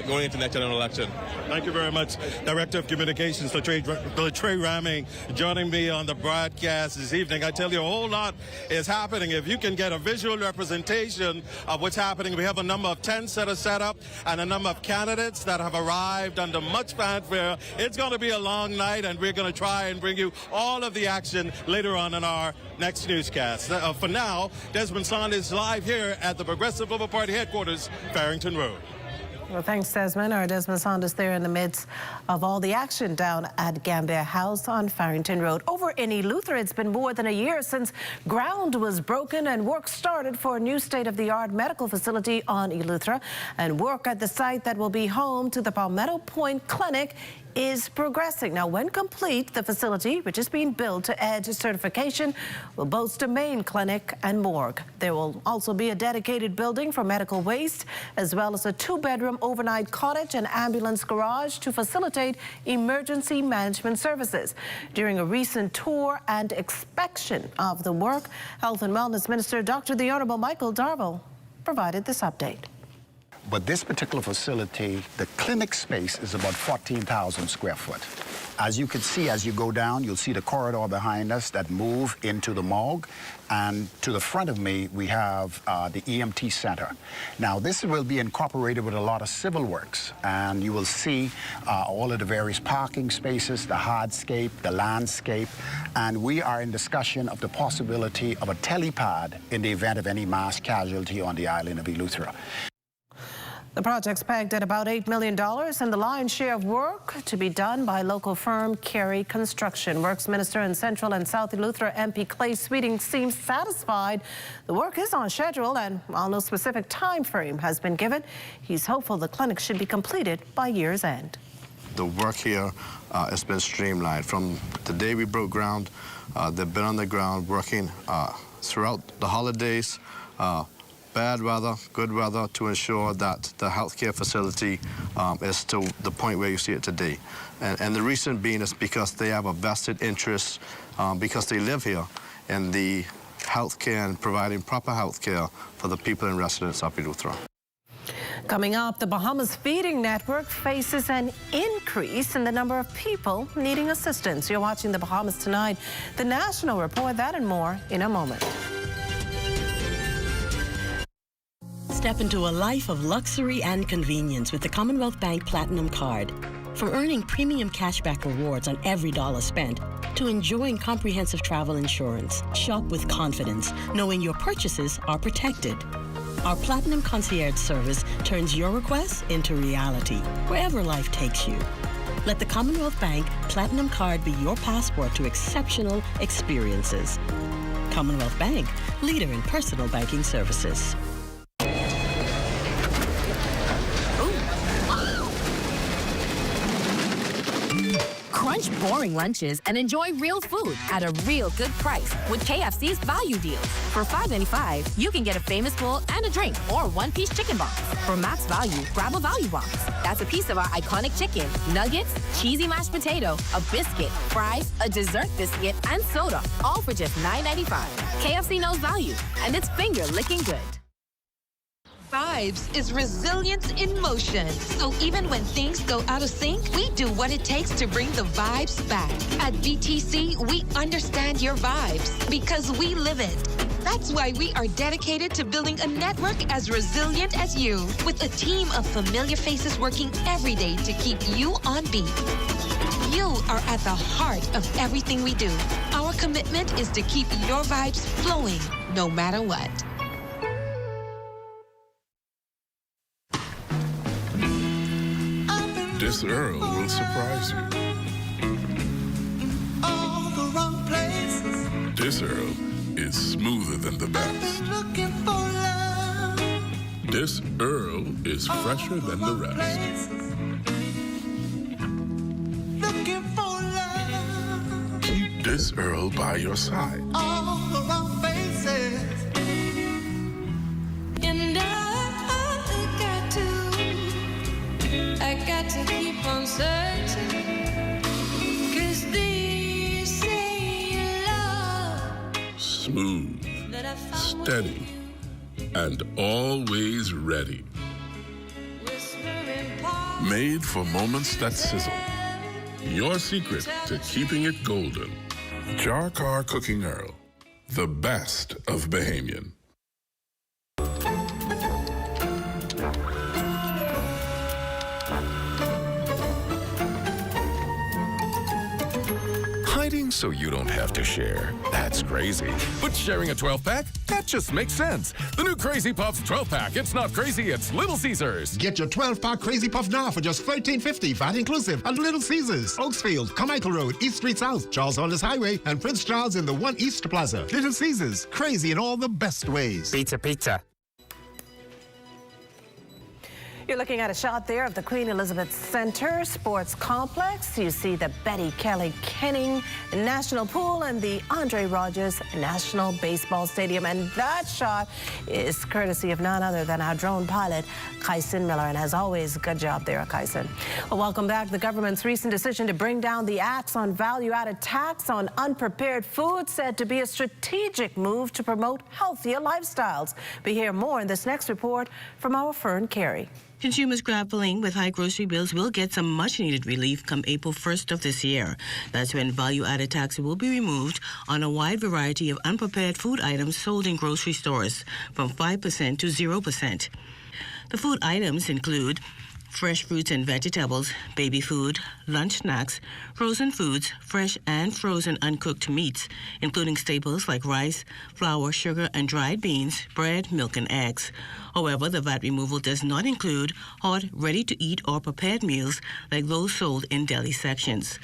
going into next general election. Thank you very much. Director of Communications, Latrey Ramming, joining me on the broadcast this evening. I tell you, a whole lot is happening. If you can get a visual representation of what's happening, we have a number of tents that are set up and a number of candidates that have arrived under much fanfare. It's going to be a long night, and we're going to try and bring you all of the action later on in our next newscast. For now, Desmond Saunders is live here at the Progressive Liberal Party headquarters, Farrington Road. Well, thanks, Desmond. Our Desmond Saunders there in the midst of all the action down at Gambia House on Farrington Road. Over in Eleuthera, it's been more than a year since ground was broken and work started for a new state-of-the-art medical facility on Eleuthera. And work at the site that will be home to the Palmetto Point Clinic is progressing. Now, when complete, the facility, which is being built to EDGE certification, will boast a main clinic and morgue. There will also be a dedicated building for medical waste, as well as a 2-bedroom overnight cottage and ambulance garage to facilitate emergency management services. During a recent tour and inspection of the work, Health and Wellness Minister Dr. The Honorable Michael Darville provided this update. But this particular facility, the clinic space is about 14,000 square foot. As you can see, as you go down, you'll see the corridor behind us that move into the morgue. And to the front of me, we have the EMT center. Now, this will be incorporated with a lot of civil works. And you will see all of the various parking spaces, the hardscape, the landscape. And we are in discussion of the possibility of a telepad in the event of any mass casualty on the island of Eleuthera. The project's pegged at about $8 million, and the lion's share of work to be done by local firm Carey Construction. Works Minister in Central and South Eleuthera MP Clay Sweeting seems satisfied. The work is on schedule, and while no specific time frame has been given, he's hopeful the clinic should be completed by year's end. The work here has been streamlined. From the day we broke ground, they've been on the ground working throughout the holidays, bad weather, good weather, to ensure that the healthcare facility is to the point where you see it today. And the reason being is because they have a vested interest, because they live here, in the healthcare and providing proper healthcare for the people and residents of Eleuthera. Coming up, the Bahamas Feeding Network faces an increase in the number of people needing assistance. You're watching the Bahamas Tonight. The National Report, that and more in a moment. Step into a life of luxury and convenience with the Commonwealth Bank Platinum Card. From earning premium cashback rewards on every dollar spent to enjoying comprehensive travel insurance, shop with confidence, knowing your purchases are protected. Our Platinum Concierge service turns your requests into reality, wherever life takes you. Let the Commonwealth Bank Platinum Card be your passport to exceptional experiences. Commonwealth Bank, leader in personal banking services. Crunch boring lunches and enjoy real food at a real good price with KFC's value deals. For $5.95, you can get a famous bowl and a drink or one-piece chicken box. For max value, grab a value box. That's a piece of our iconic chicken, nuggets, cheesy mashed potato, a biscuit, fries, a dessert biscuit, and soda, all for just $9.95. KFC knows value, and it's finger-licking good. Vibes is resilience in motion. So even when things go out of sync, we do what it takes to bring the vibes back. At BTC, we understand your vibes because we live it. That's why we are dedicated to building a network as resilient as you, with a team of familiar faces working every day to keep you on beat. You are at the heart of everything we do. Our commitment is to keep your vibes flowing, no matter what. This Earl will surprise you. All the wrong places. This Earl is smoother than the best. Looking for love. This Earl is fresher than the rest. Looking for love. Keep this Earl by your side. All the wrong faces. And I got to keep on searching, 'cause this ain't love. Smooth, steady, and always ready. Made for moments that sizzle. Your secret to keeping it golden. Jar Car Cooking Earl, the best of Bahamian. Hiding so you don't have to share. That's crazy. But sharing a 12-pack? That just makes sense. The new Crazy Puffs 12-pack. It's not crazy, it's Little Caesars. Get your 12-pack Crazy Puff now for just $13.50, VAT inclusive, at Little Caesars, Oaksfield, Carmichael Road, East Street South, Charles Hollis Highway, and Prince Charles in the One East Plaza. Little Caesars, crazy in all the best ways. Pizza, pizza. You're looking at a shot there of the Queen Elizabeth Center Sports Complex. You see the Betty Kelly Kenning National Pool and the Andre Rogers National Baseball Stadium. And that shot is courtesy of none other than our drone pilot, Kyson Miller. And as always, good job there, Kyson. Well, welcome back. The government's recent decision to bring down the axe on value-added tax on unprepared food said to be a strategic move to promote healthier lifestyles. We hear more in this next report from our Fern Carey. Consumers grappling with high grocery bills will get some much-needed relief come April 1st of this year. That's when value-added tax will be removed on a wide variety of unprepared food items sold in grocery stores, from 5% to 0%. The food items include fresh fruits and vegetables, baby food, lunch snacks, frozen foods, fresh and frozen uncooked meats, including staples like rice, flour, sugar, and dried beans, bread, milk, and eggs. However, the VAT removal does not include hot, ready-to-eat or prepared meals like those sold in deli sections.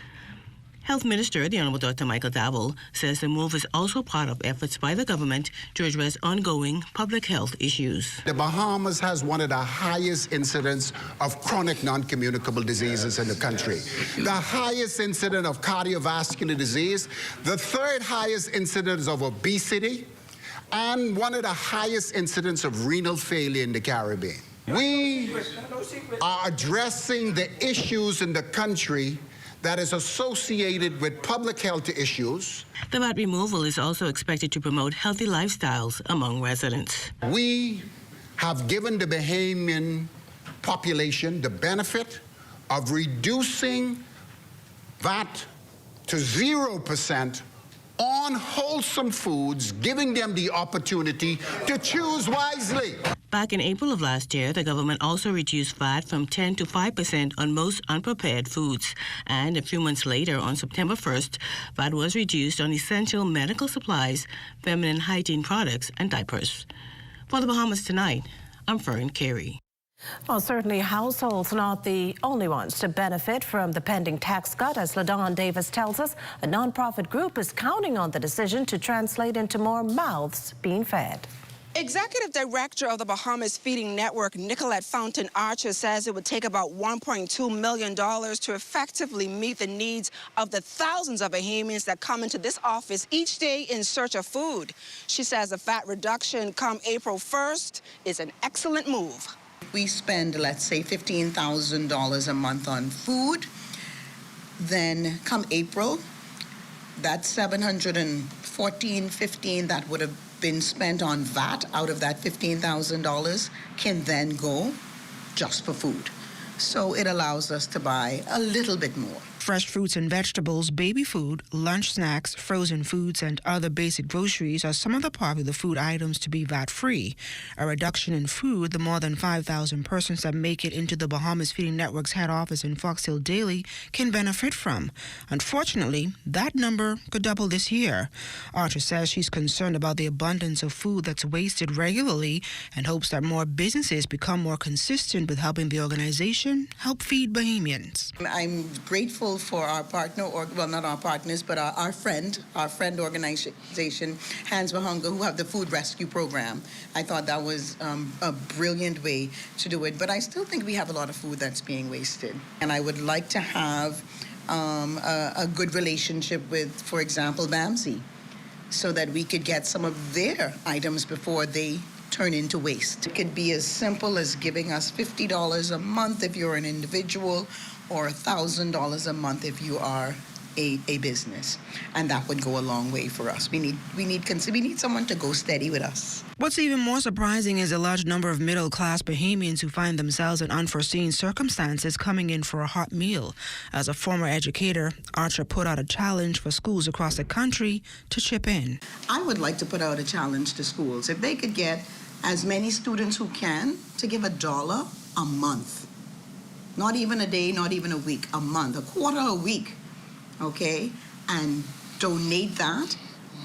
Health Minister, the Honorable Dr. Michael Davel, says the move is also part of efforts by the government to address ongoing public health issues. The Bahamas has one of the highest incidents of chronic non-communicable diseases in the country. The highest incident of cardiovascular disease, the third highest incidence of obesity, and one of the highest incidents of renal failure in the Caribbean. We are addressing the issues in the country that is associated with public health issues. The VAT removal is also expected to promote healthy lifestyles among residents. We have given the Bahamian population the benefit of reducing VAT to 0% on wholesome foods, giving them the opportunity to choose wisely. Back in April of last year, the government also reduced VAT from 10 to 5% on most unprepared foods. And a few months later, on September 1st, VAT was reduced on essential medical supplies, feminine hygiene products, and diapers. For the Bahamas Tonight, I'm Fern Carey. Well, certainly households not the only ones to benefit from the pending tax cut. As LaDawn Davis tells us, a nonprofit group is counting on the decision to translate into more mouths being fed. Executive Director of the Bahamas Feeding Network, Nicolette Fountain Archer, says it would take about $1.2 million to effectively meet the needs of the thousands of Bahamians that come into this office each day in search of food. She says a VAT reduction come April 1st is an excellent move. We spend, let's say, $15,000 a month on food. Then come April, that $715 that would have been spent on VAT out of that $15,000 can then go just for food. So it allows us to buy a little bit more. Fresh fruits and vegetables, baby food, lunch snacks, frozen foods, and other basic groceries are some of the popular food items to be VAT-free. A reduction in food, the more than 5,000 persons that make it into the Bahamas Feeding Network's head office in Fox Hill daily can benefit from. Unfortunately, that number could double this year. Archer says she's concerned about the abundance of food that's wasted regularly and hopes that more businesses become more consistent with helping the organization help feed Bahamians. I'm grateful for our partner, or well, not our partners, but our friend organization, Hands for Hunger, who have the food rescue program. I thought that was a brilliant way to do it, but I still think we have a lot of food that's being wasted. And I would like to have a good relationship with, for example, BAMSI, so that we could get some of their items before they turn into waste. It could be as simple as giving us $50 a month if you're an individual, or $1,000 a month if you are a business, and that would go a long way for us. We need someone to go steady with us. What's even more surprising is the large number of middle-class Bahamians who find themselves in unforeseen circumstances coming in for a hot meal. As a former educator, Archer put out a challenge for schools across the country to chip in. I would like to put out a challenge to schools. If they could get as many students who can to give $1 a month. Not even a day, not even a week, a month, a quarter a week, okay? and donate that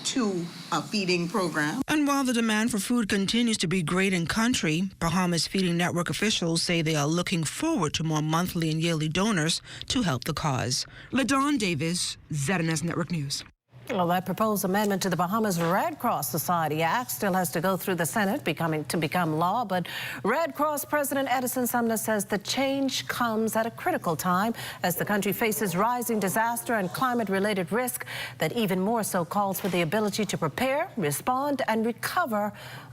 to a feeding program. And while the demand for food continues to be great in country, Bahamas Feeding Network officials say they are looking forward to more monthly and yearly donors to help the cause. LaDawn Davis, ZNS Network News. Well, that proposed amendment to the Bahamas Red Cross Society Act still has to go through the Senate to become law, but Red Cross President Edison Sumner says the change comes at a critical time as the country faces rising disaster and climate-related risk that even more so calls for the ability to prepare, respond, and recover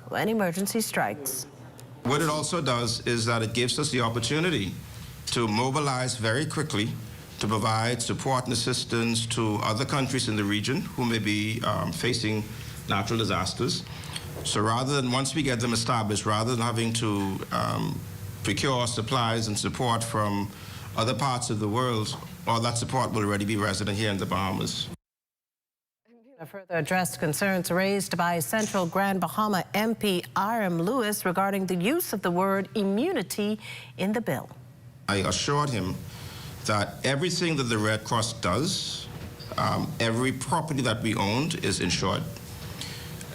when emergency strikes. What it also does is that it gives us the opportunity to mobilize very quickly to provide support and assistance to other countries in the region who may be facing natural disasters. So rather than, once we get them established, rather than having to procure supplies and support from other parts of the world, all that support will already be resident here in the Bahamas. Further addressed concerns raised by Central Grand Bahama MP Iram Lewis regarding the use of the word immunity in the bill. I assured him that everything that the Red Cross does, every property that we owned is insured.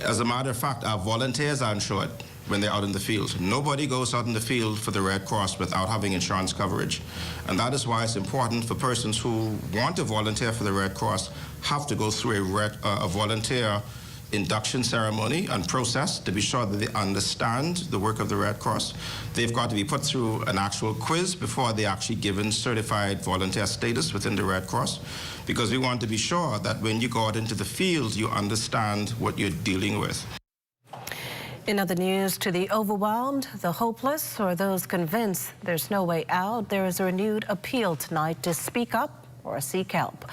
As a matter of fact, our volunteers are insured when they're out in the field. Nobody goes out in the field for the Red Cross without having insurance coverage. And that is why it's important for persons who want to volunteer for the Red Cross have to go through a volunteer induction ceremony and process to be sure that they understand the work of the Red Cross. They've got to be put through an actual quiz before they're actually given certified volunteer status within the Red Cross, because we want to be sure that when you go out into the field, you understand what you're dealing with. In other news, to the overwhelmed, the hopeless, or those convinced there's no way out, there is a renewed appeal tonight to speak up or seek help.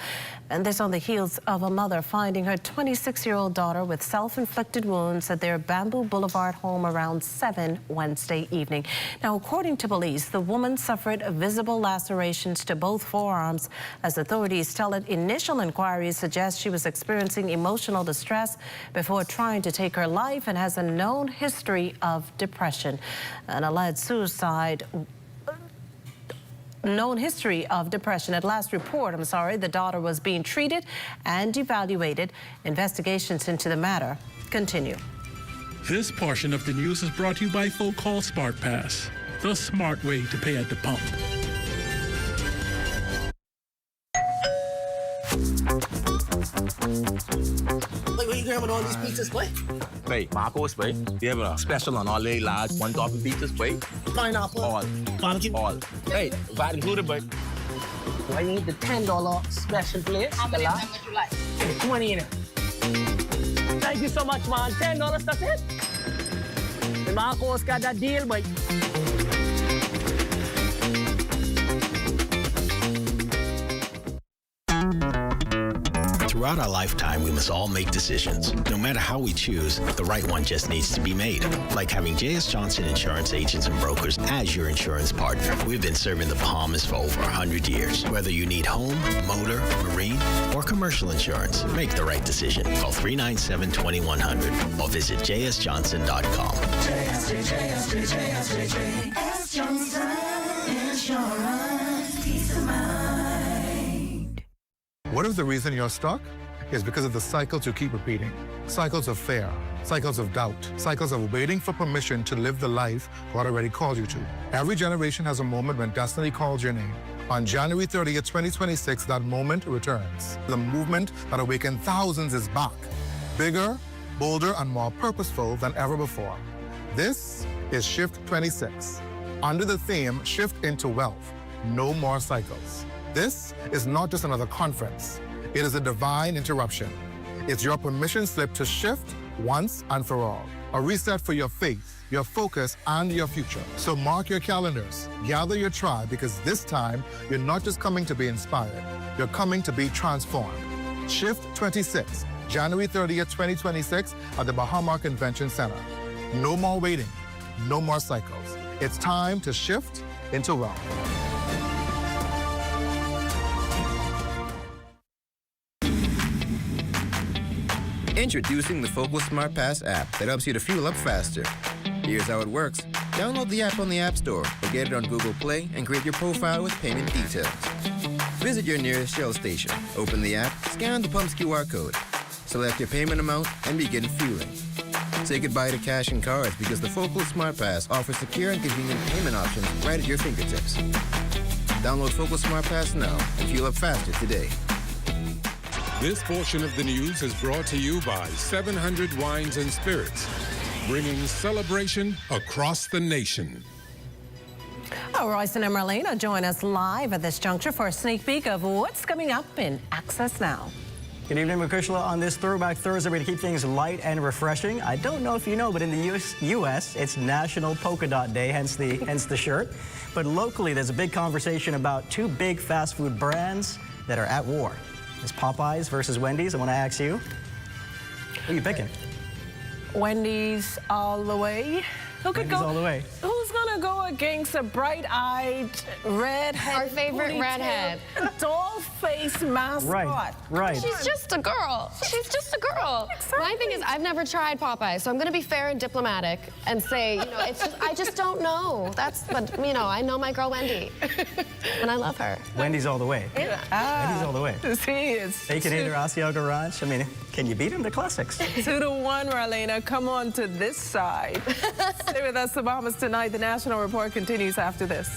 And this on the heels of a mother finding her 26-year-old daughter with self-inflicted wounds at their Bamboo Boulevard home around 7 Wednesday evening. Now, according to police, the woman suffered visible lacerations to both forearms. As authorities tell it, initial inquiries suggest she was experiencing emotional distress before trying to take her life and has a known history of depression. An alleged suicide known history of depression. At last report, the daughter was being treated and evaluated. Investigations into the matter continue. This portion of the news is brought to you by Full Call Smart Pass, the smart way to pay at the pump. Wait, where you grabbing all these pizzas, boy? Wait, Marcos, wait. We have a special on all the large one-topping pizzas, wait. Pineapple. All. Barbecue. All. Hey, VAT included, but. I need the $10 special plate. How much you like? 20 in it. Thank you so much, man. $10, that's it? The Marcos got that deal, boy. Throughout our lifetime, we must all make decisions. No matter how we choose, the right one just needs to be made. Like having J.S. Johnson Insurance Agents and Brokers as your insurance partner. We've been serving the Bahamas for over 100 years. Whether you need home, motor, marine, or commercial insurance, make the right decision. Call 397-2100 or visit jsjohnson.com. JS Johnson Insurance, peace of mind. What if the reason you're stuck is because of the cycles you keep repeating? Cycles of fear, cycles of doubt, cycles of waiting for permission to live the life God already called you to. Every generation has a moment when destiny calls your name. On January 30th, 2026, that moment returns. The movement that awakened thousands is back. Bigger, bolder, and more purposeful than ever before. This is Shift 26. Under the theme, Shift into Wealth, No More Cycles. This is not just another conference. It is a divine interruption. It's your permission slip to shift once and for all. A reset for your faith, your focus, and your future. So mark your calendars, gather your tribe, because this time, you're not just coming to be inspired, you're coming to be transformed. Shift 26, January 30th, 2026 at the Bahamas Convention Center. No more waiting, no more cycles. It's time to shift into wealth. Introducing the Focal Smart Pass app that helps you to fuel up faster. Here's how it works. Download the app on the App Store or get it on Google Play and create your profile with payment details. Visit your nearest Shell station, open the app, scan the pump's QR code, select your payment amount, and begin fueling. Say goodbye to cash and cards because the Focal Smart Pass offers secure and convenient payment options right at your fingertips. Download Focal Smart Pass now and fuel up faster today. This portion of the news is brought to you by 700 Wines and Spirits, bringing celebration across the nation. Oh, Royce and Marlena join us live at this juncture for a sneak peek of what's coming up in Access Now. Good evening, Makushla. On this Throwback Thursday, we're going to keep things light and refreshing. I don't know if you know, but in the U.S., it's National Polka Dot Day, hence the shirt. But locally, there's a big conversation about two big fast food brands that are at war. It's Popeyes versus Wendy's. I want to ask you, who are you picking? Wendy's all the way. Who could Wendy's go all the way. Who's gonna go against a bright-eyed, redhead? Our favorite redhead, doll-faced mascot. Right. She's just a girl. She's just a girl. Exactly. My thing is, I've never tried Popeye, so I'm gonna be fair and diplomatic and say, it's just, I just don't know. But I know my girl Wendy, and I love her. Wendy's all the way. Yeah. Wendy's all the way. See, it's Baconator, Osceola Garage. I mean, can you beat them? They're classics. 2-1, Marlena. Come on to this side. Stay with us, the Bahamas Tonight. The National Report continues after this.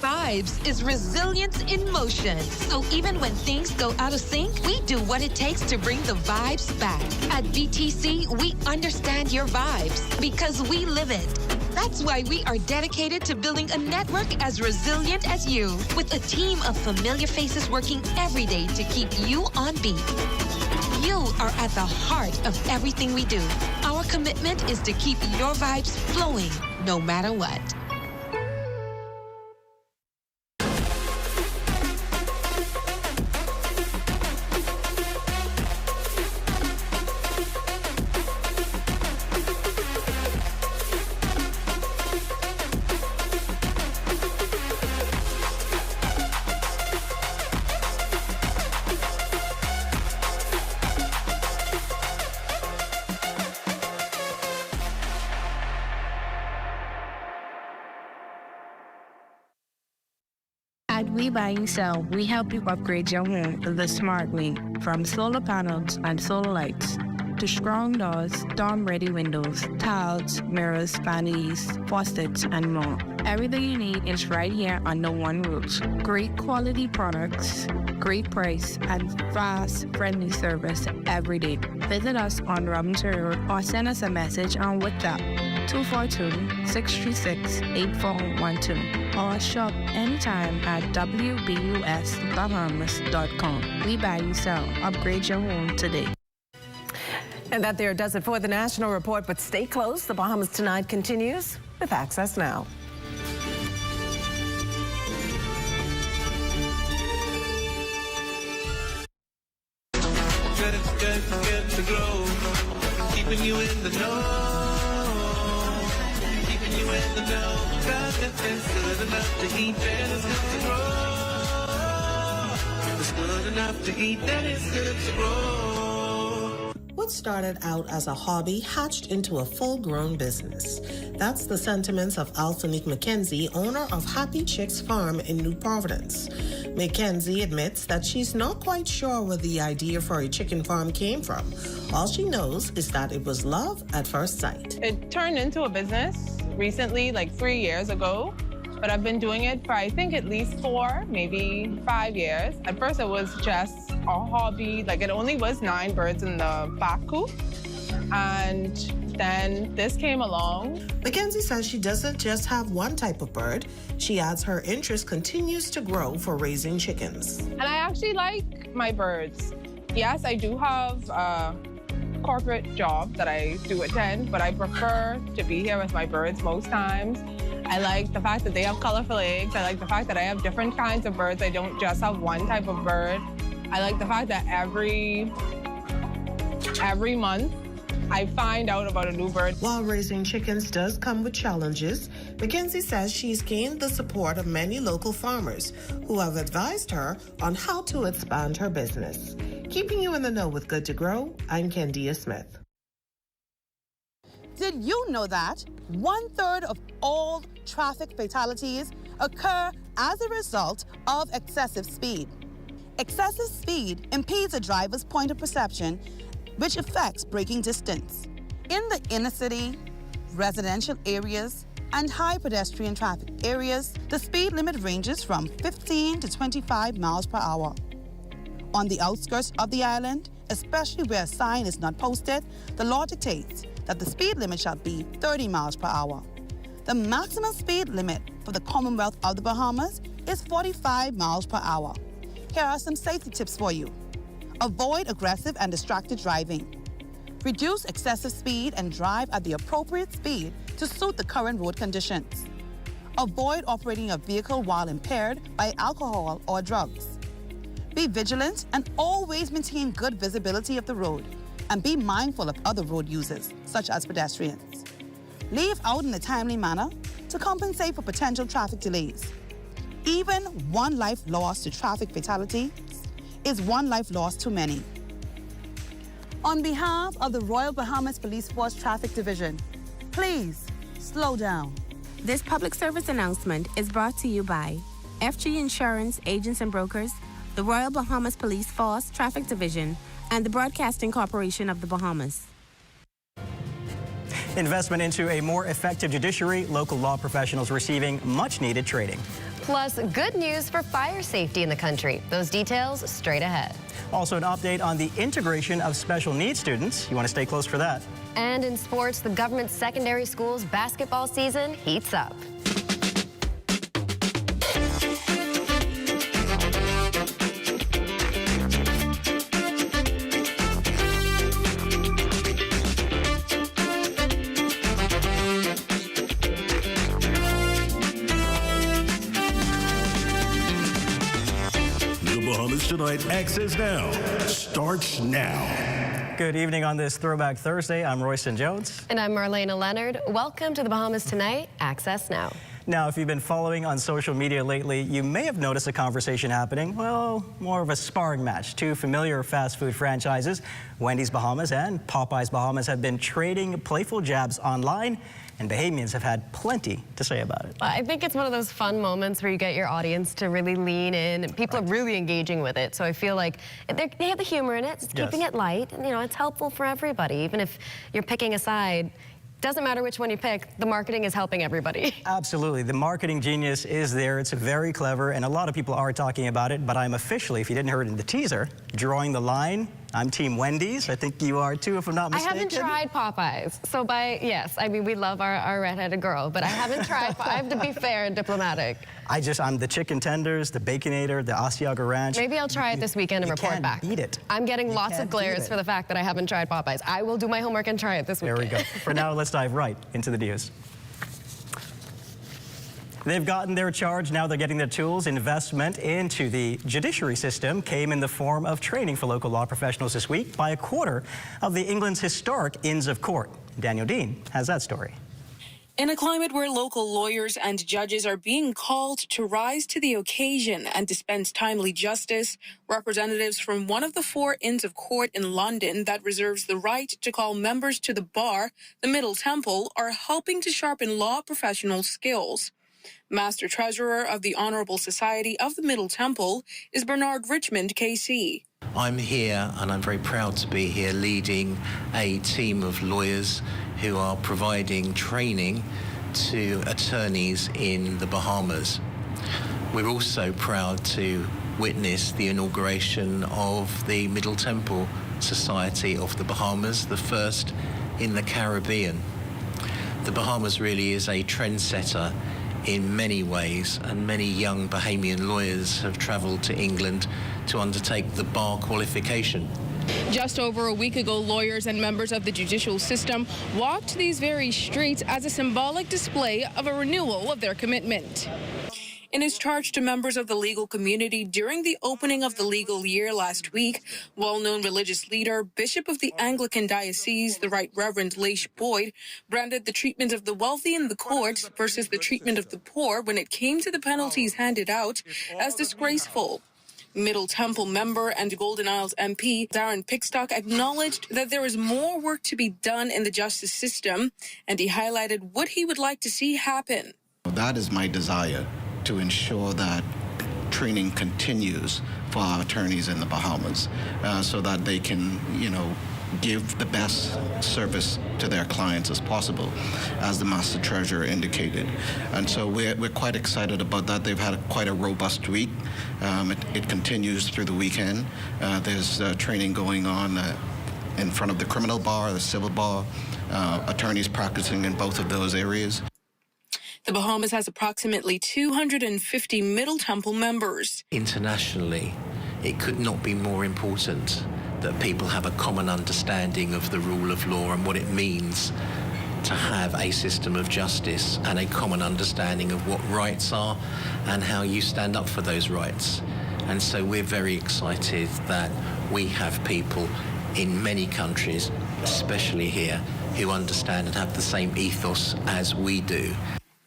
Vibes is resilience in motion. So even when things go out of sync, we do what it takes to bring the vibes back. At BTC, we understand your vibes because we live it. That's why we are dedicated to building a network as resilient as you, with a team of familiar faces working every day to keep you on beat. You are at the heart of everything we do. Our commitment is to keep your vibes flowing, no matter what. At We Buy and Sell, we help you upgrade your home the smart way, from solar panels and solar lights to strong doors, storm-ready windows, tiles, mirrors, vanities, faucets, and more. Everything you need is right here under one roof. Great quality products, great price, and fast, friendly service every day. Visit us on Robinson Road or send us a message on WhatsApp 242-636-8412 or shop anytime at WBUSBahamas.com. We Buy and Sell. Upgrade your home today. And that there does it for the National Report, but stay close. The Bahamas Tonight continues with Access Now. Get the glow, keeping you in the know, keeping you in the know. God, it's good enough to eat, then it's good to grow. It's good enough to eat, then it's good to grow. What started out as a hobby hatched into a full-grown business. That's the sentiments of Altanique McKenzie, owner of Happy Chicks Farm in New Providence. McKenzie admits that she's not quite sure where the idea for a chicken farm came from. All she knows is that it was love at first sight. It turned into a business recently, like 3 years ago. But I've been doing it for, I think, at least 4, maybe 5 years. At first, it was just a hobby. Like, it only was 9 birds in the back coop. And then this came along. McKenzie says she doesn't just have one type of bird. She adds her interest continues to grow for raising chickens. And I actually like my birds. Yes, I do have a corporate job that I do attend, but I prefer to be here with my birds most times. I like the fact that they have colorful eggs. I like the fact that I have different kinds of birds. I don't just have one type of bird. I like the fact that every month I find out about a new bird. While raising chickens does come with challenges, Mackenzie says she's gained the support of many local farmers who have advised her on how to expand her business. Keeping you in the know with Good to Grow, I'm Kendia Smith. Did you know that 1/3 of all traffic fatalities occur as a result of excessive speed? Excessive speed impedes a driver's point of perception, which affects braking distance. In the inner city, residential areas, and high pedestrian traffic areas, the speed limit ranges from 15 to 25 miles per hour. On the outskirts of the island, especially where a sign is not posted, the law dictates that the speed limit shall be 30 miles per hour. The maximum speed limit for the Commonwealth of the Bahamas is 45 miles per hour. Here are some safety tips for you. Avoid aggressive and distracted driving. Reduce excessive speed and drive at the appropriate speed to suit the current road conditions. Avoid operating a vehicle while impaired by alcohol or drugs. Be vigilant and always maintain good visibility of the road, and be mindful of other road users, such as pedestrians. Leave out in a timely manner to compensate for potential traffic delays. Even one life lost to traffic fatality is one life lost too many. On behalf of the Royal Bahamas Police Force Traffic Division, please slow down. This public service announcement is brought to you by FG Insurance Agents and Brokers, the Royal Bahamas Police Force Traffic Division, and the Broadcasting Corporation of the Bahamas. Investment into a more effective judiciary, local law professionals receiving much-needed training. Plus, good news for fire safety in the country. Those details straight ahead. Also, an update on the integration of special needs students. You want to stay close for that. And in sports, the government secondary schools basketball season heats up. Bahamas Tonight Access Now starts now. Good evening on this Throwback Thursday. I'm Royston Jones. And I'm Marlena Leonard. Welcome to the Bahamas Tonight Access Now. Now, if you've been following on social media lately, you may have noticed a conversation happening, well, more of a sparring match. Two familiar fast food franchises, Wendy's Bahamas and Popeye's Bahamas, have been trading playful jabs online, and Bahamians have had plenty to say about it. I think it's one of those fun moments where you get your audience to really lean in, and people are really engaging with it. So I feel like they have the humor in it, it's keeping it light, and it's helpful for everybody, even if you're picking a side. Doesn't matter which one you pick, the marketing is helping everybody. Absolutely. The marketing genius is there. It's very clever, and a lot of people are talking about it, but I'm officially, if you didn't hear it in the teaser, drawing the line. I'm Team Wendy's. I think you are too, if I'm not mistaken. I haven't tried Popeyes, so yes, I mean, we love our redheaded girl, but I haven't tried, I have to be fair and diplomatic. I'm the chicken tenders, the Baconator, the Asiago Ranch. Maybe I'll try it this weekend and report back. Beat it. I'm getting lots of glares for the fact that I haven't tried Popeyes. I will do my homework and try it this weekend. There we go. For now, let's dive right into the news. They've gotten their charge, now they're getting their tools. Investment into the judiciary system came in the form of training for local law professionals this week by a quarter of the England's historic Inns of Court. Daniel Dean has that story. In a climate where local lawyers and judges are being called to rise to the occasion and dispense timely justice, representatives from one of the 4 Inns of Court in London that reserves the right to call members to the bar, the Middle Temple, are helping to sharpen law professional skills. Master Treasurer of the Honourable Society of the Middle Temple is Bernard Richmond, KC. I'm here and I'm very proud to be here leading a team of lawyers who are providing training to attorneys in the Bahamas. We're also proud to witness the inauguration of the Middle Temple Society of the Bahamas, the first in the Caribbean. The Bahamas really is a trendsetter in many ways, and many young Bahamian lawyers have travelled to England to undertake the bar qualification. Just over a week ago, lawyers and members of the judicial system walked these very streets as a symbolic display of a renewal of their commitment. In his charge to members of the legal community during the opening of the legal year last week, well-known religious leader, Bishop of the Anglican Diocese, the Right Reverend Leish Boyd, branded the treatment of the wealthy in the courts versus the treatment of the poor when it came to the penalties handed out as disgraceful. Middle Temple member and Golden Isles MP Darren Pickstock acknowledged that there is more work to be done in the justice system, and he highlighted what he would like to see happen. That is my desire, to ensure that training continues for our attorneys in the Bahamas so that they can, give the best service to their clients as possible, as the Master Treasurer indicated. And so we're quite excited about that. They've had quite a robust week. It continues through the weekend. There's training going on in front of the criminal bar, the civil bar, attorneys practicing in both of those areas. The Bahamas has approximately 250 Middle Temple members. Internationally, it could not be more important that people have a common understanding of the rule of law and what it means to have a system of justice and a common understanding of what rights are and how you stand up for those rights. And so we're very excited that we have people in many countries, especially here, who understand and have the same ethos as we do.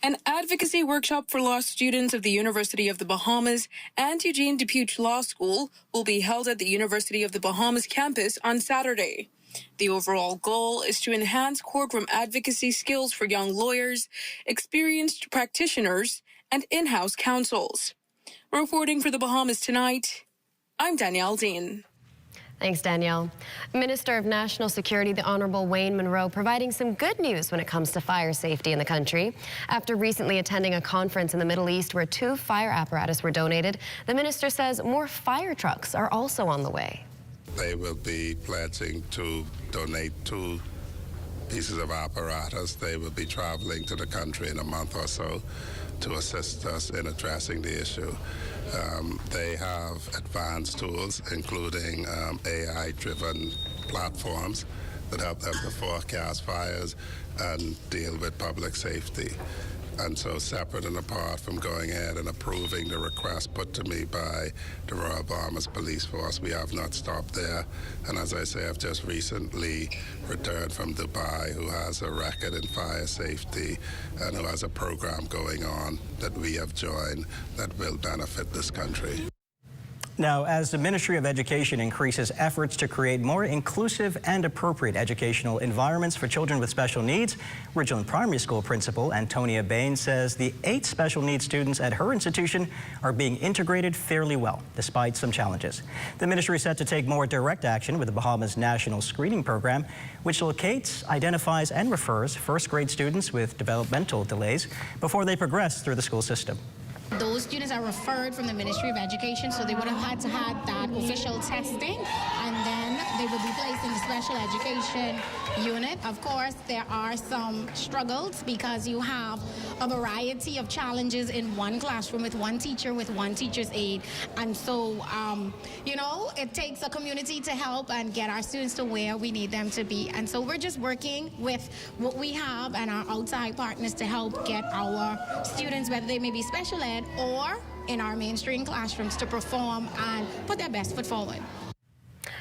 An advocacy workshop for law students of the University of the Bahamas and Eugene Depute Law School will be held at the University of the Bahamas campus on Saturday. The overall goal is to enhance courtroom advocacy skills for young lawyers, experienced practitioners, and in-house counsels. Reporting for the Bahamas Tonight, I'm Danielle Dean. Thanks, Danielle. Minister of National Security, the Honorable Wayne Monroe, providing some good news when it comes to fire safety in the country. After recently attending a conference in the Middle East where 2 fire apparatus were donated, the minister says more fire trucks are also on the way. They will be pledging to donate 2 pieces of apparatus. They will be traveling to the country in a month or so to assist us in addressing the issue. They have advanced tools, including AI-driven platforms that help them to forecast fires and deal with public safety. And so separate and apart from going ahead and approving the request put to me by the Royal Bahamas Police Force, we have not stopped there. And as I say, I've just recently returned from Dubai, who has a record in fire safety and who has a program going on that we have joined that will benefit this country. Now, as the Ministry of Education increases efforts to create more inclusive and appropriate educational environments for children with special needs, Ridgeland Primary School Principal Antonia Bain says the 8 special needs students at her institution are being integrated fairly well, despite some challenges. The ministry is set to take more direct action with the Bahamas National Screening Program, which locates, identifies, and refers first-grade students with developmental delays before they progress through the school system. Those students are referred from the Ministry of Education, so they would have had to have that official testing, and then they would be placed in the special education unit. Of course, there are some struggles because you have a variety of challenges in one classroom with one teacher, with one teacher's aide. And so, it takes a community to help and get our students to where we need them to be. And so we're just working with what we have and our outside partners to help get our students, whether they may be special ed or in our mainstream classrooms, to perform and put their best foot forward.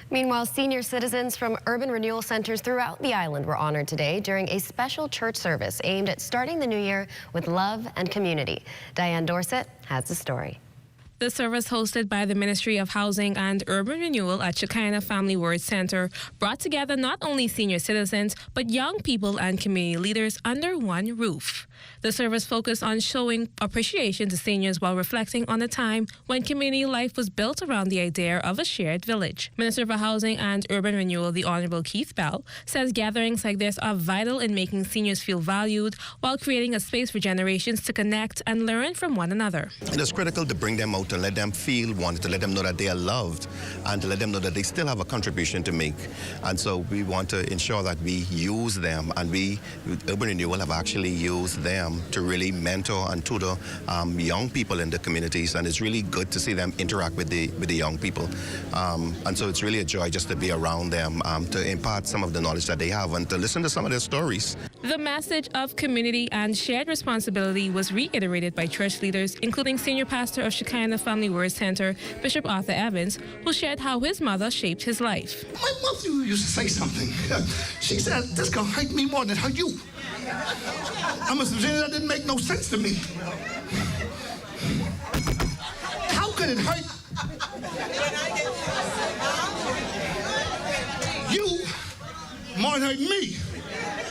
Meanwhile, senior citizens from urban renewal centers throughout the island were honored today during a special church service aimed at starting the new year with love and community. Diane Dorset has the story. The service, hosted by the Ministry of Housing and Urban Renewal at Shekinah Family Word Center, brought together not only senior citizens, but young people and community leaders under one roof. The service focused on showing appreciation to seniors while reflecting on a time when community life was built around the idea of a shared village. Minister for Housing and Urban Renewal, the Honorable Keith Bell, says gatherings like this are vital in making seniors feel valued while creating a space for generations to connect and learn from one another. It is critical to bring them out out, to let them feel wanted, to let them know that they are loved, and to let them know that they still have a contribution to make. And so we want to ensure that we use them, and we, Urban Renewal, have actually used them to really mentor and tutor young people in the communities, and it's really good to see them interact with the young people. And so it's really a joy just to be around them, to impart some of the knowledge that they have and to listen to some of their stories. The message of community and shared responsibility was reiterated by church leaders, including Senior Pastor of Shekinah Family Word Center, Bishop Arthur Evans, who shared how his mother shaped his life. My mother used to say something. She said, "This gonna hurt me more than hurt you." I must have said that didn't make no sense to me. How could it hurt you more than hurt me?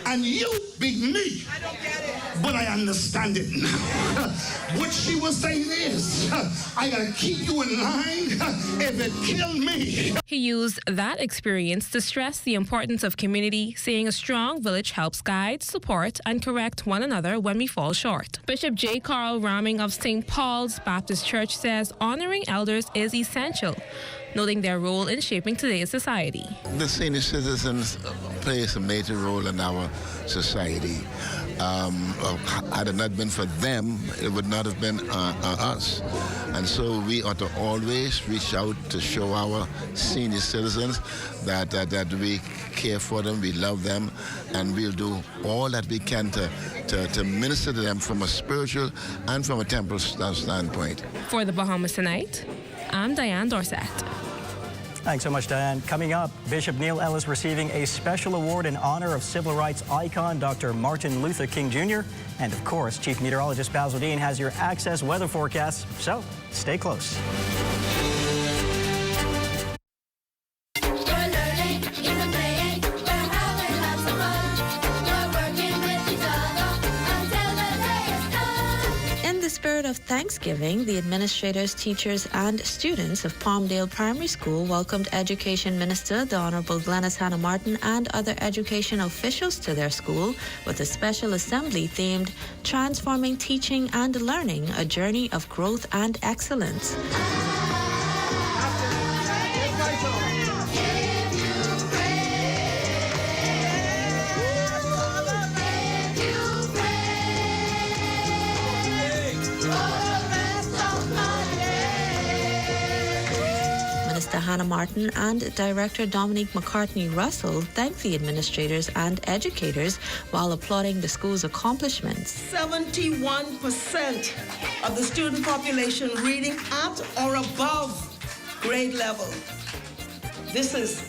And you beat me. But I understand it now. What she was saying is, I gotta keep you in line if it killed me. He used that experience to stress the importance of community, saying a strong village helps guide, support, and correct one another when we fall short. Bishop J. Carl Ramming of St. Paul's Baptist Church says honoring elders is essential, noting their role in shaping today's society. The senior citizens play a major role in our society. Had it not been for them, it would not have been us. And so we ought to always reach out to show our senior citizens that we care for them, we love them, and we'll do all that we can to minister to them from a spiritual and from a temporal standpoint. For the Bahamas Tonight, I'm Diane Dorset. Thanks so much, Diane. Coming up, Bishop Neil Ellis receiving a special award in honor of civil rights icon Dr. Martin Luther King Jr. And of course, Chief Meteorologist Basil Dean has your Access weather forecast, so stay close. Of Thanksgiving, the administrators, teachers, and students of Palmdale Primary School welcomed Education Minister the Honorable Glenys Hannah Martin and other education officials to their school with a special assembly themed Transforming Teaching and Learning, a Journey of Growth and Excellence. Hannah Martin and Director Dominique McCartney Russell thanked the administrators and educators while applauding the school's accomplishments. 71% of the student population reading at or above grade level. This is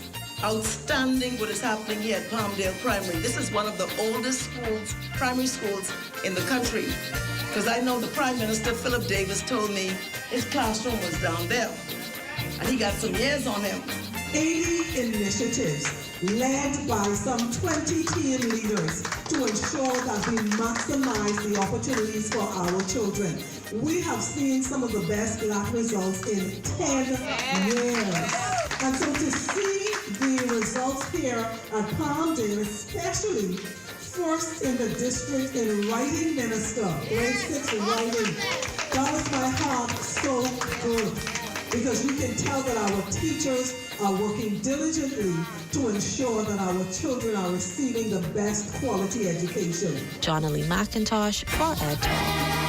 outstanding what is happening here at Palmdale Primary. This is one of the oldest schools, primary schools in the country. Because I know the Prime Minister, Philip Davis, told me his classroom was down there. And he got some years on him. 80 initiatives led by some 20 team leaders to ensure that we maximize the opportunities for our children. We have seen some of the best lab results in 10 years. And so to see the results here at Palmdale, especially first in the district in writing minister, grade 6 writing, that was my heart so good. Because you can tell that our teachers are working diligently to ensure that our children are receiving the best quality education. Jonalee McIntosh for Ed Talk.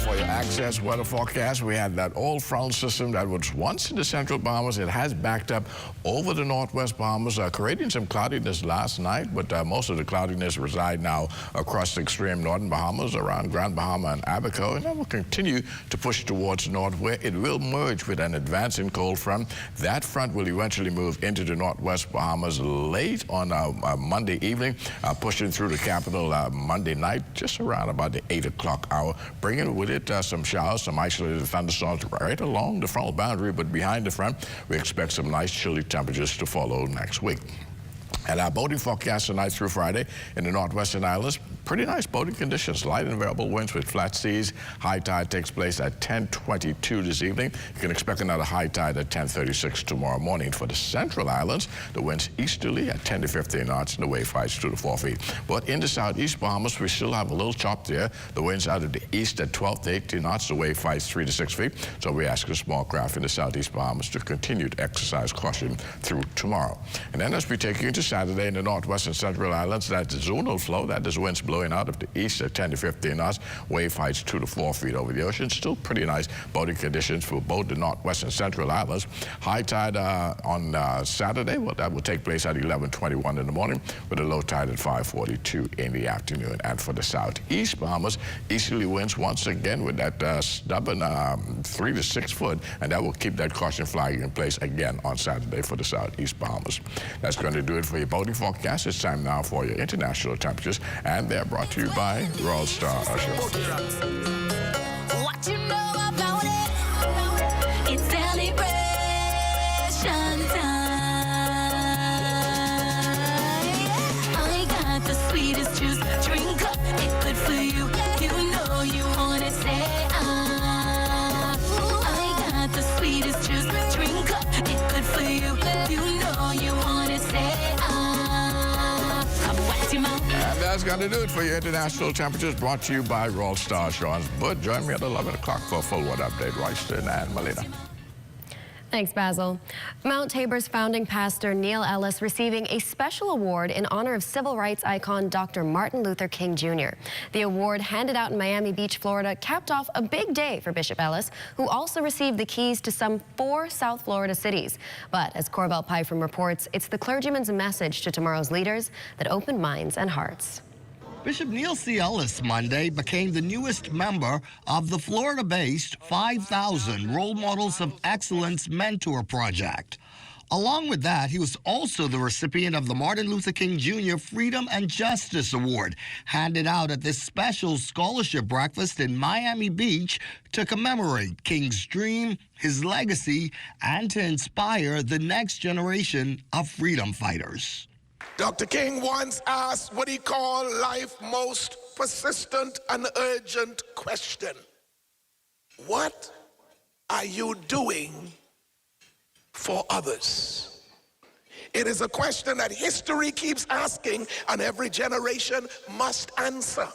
For your Access weather forecast, we had that old front system that was once in the central Bahamas. It has backed up over the northwest Bahamas, creating some cloudiness last night, but most of the cloudiness reside now across the extreme northern Bahamas, around Grand Bahama and Abaco, and that will continue to push towards north, where it will merge with an advancing cold front. That front will eventually move into the northwest Bahamas late on Monday evening, pushing through the capital Monday night, just around about the 8 o'clock hour, bringing with it some showers, some isolated thunderstorms right along the frontal boundary, but behind the front, we expect some nice chilly temperatures to follow next week. And our boating forecast tonight through Friday in the Northwestern Islands, pretty nice boating conditions, light and variable winds with flat seas. High tide takes place at 10:22 this evening. You can expect another high tide at 10:36 tomorrow morning. For the Central Islands, the winds easterly at 10 to 15 knots and the wave heights 2 to 4 feet. But in the southeast Bahamas, we still have a little chop there. The winds out of the east at 12 to 18 knots, the wave heights 3 to 6 feet. So we ask the small craft in the southeast Bahamas to continue to exercise caution through tomorrow. And then as we take you into Saturday in the Northwestern Central Islands, that's zonal flow. That is winds blowing out of the east at 10 to 15 knots, wave heights 2 to 4 feet over the ocean. Still pretty nice boating conditions for both the Northwestern Central Islands. High tide on Saturday, well, that will take place at 11:21 in the morning with a low tide at 5:42 in the afternoon. And for the southeast Bahamas, easterly winds once again with that stubborn 3 to 6 foot, and that will keep that caution flag in place again on Saturday for the southeast Bahamas. That's going to do it for your boating forecast. It's time now for your international temperatures, and they're brought to you by Royal Star Usher. What you know about it? It's celebration time. I got the sweetest juice. Drink up, it's good for you. You know you wanna say I got the sweetest juice. Drink up, it's good for you. You know you wanna say wax your mouth. And that's going to do it for your international temperatures, brought to you by Royal Star Assurance. But join me at 11 o'clock for a full weather update. Royston and Melina. Thanks, Basil. Mount Tabor's founding pastor Neil Ellis receiving a special award in honor of civil rights icon Dr. Martin Luther King Jr. The award, handed out in Miami Beach, Florida, capped off a big day for Bishop Ellis, who also received the keys to some 4 South Florida cities. But as Corvell Pyfrom reports, it's the clergyman's message to tomorrow's leaders that opened minds and hearts. Bishop Neil C. Ellis Monday became the newest member of the Florida-based 5,000 Role Models of Excellence Mentor Project. Along with that, he was also the recipient of the Martin Luther King Jr. Freedom and Justice Award, handed out at this special scholarship breakfast in Miami Beach to commemorate King's dream, his legacy, and to inspire the next generation of freedom fighters. Dr. King once asked what he called life's most persistent and urgent question. What are you doing for others? It is a question that history keeps asking and every generation must answer.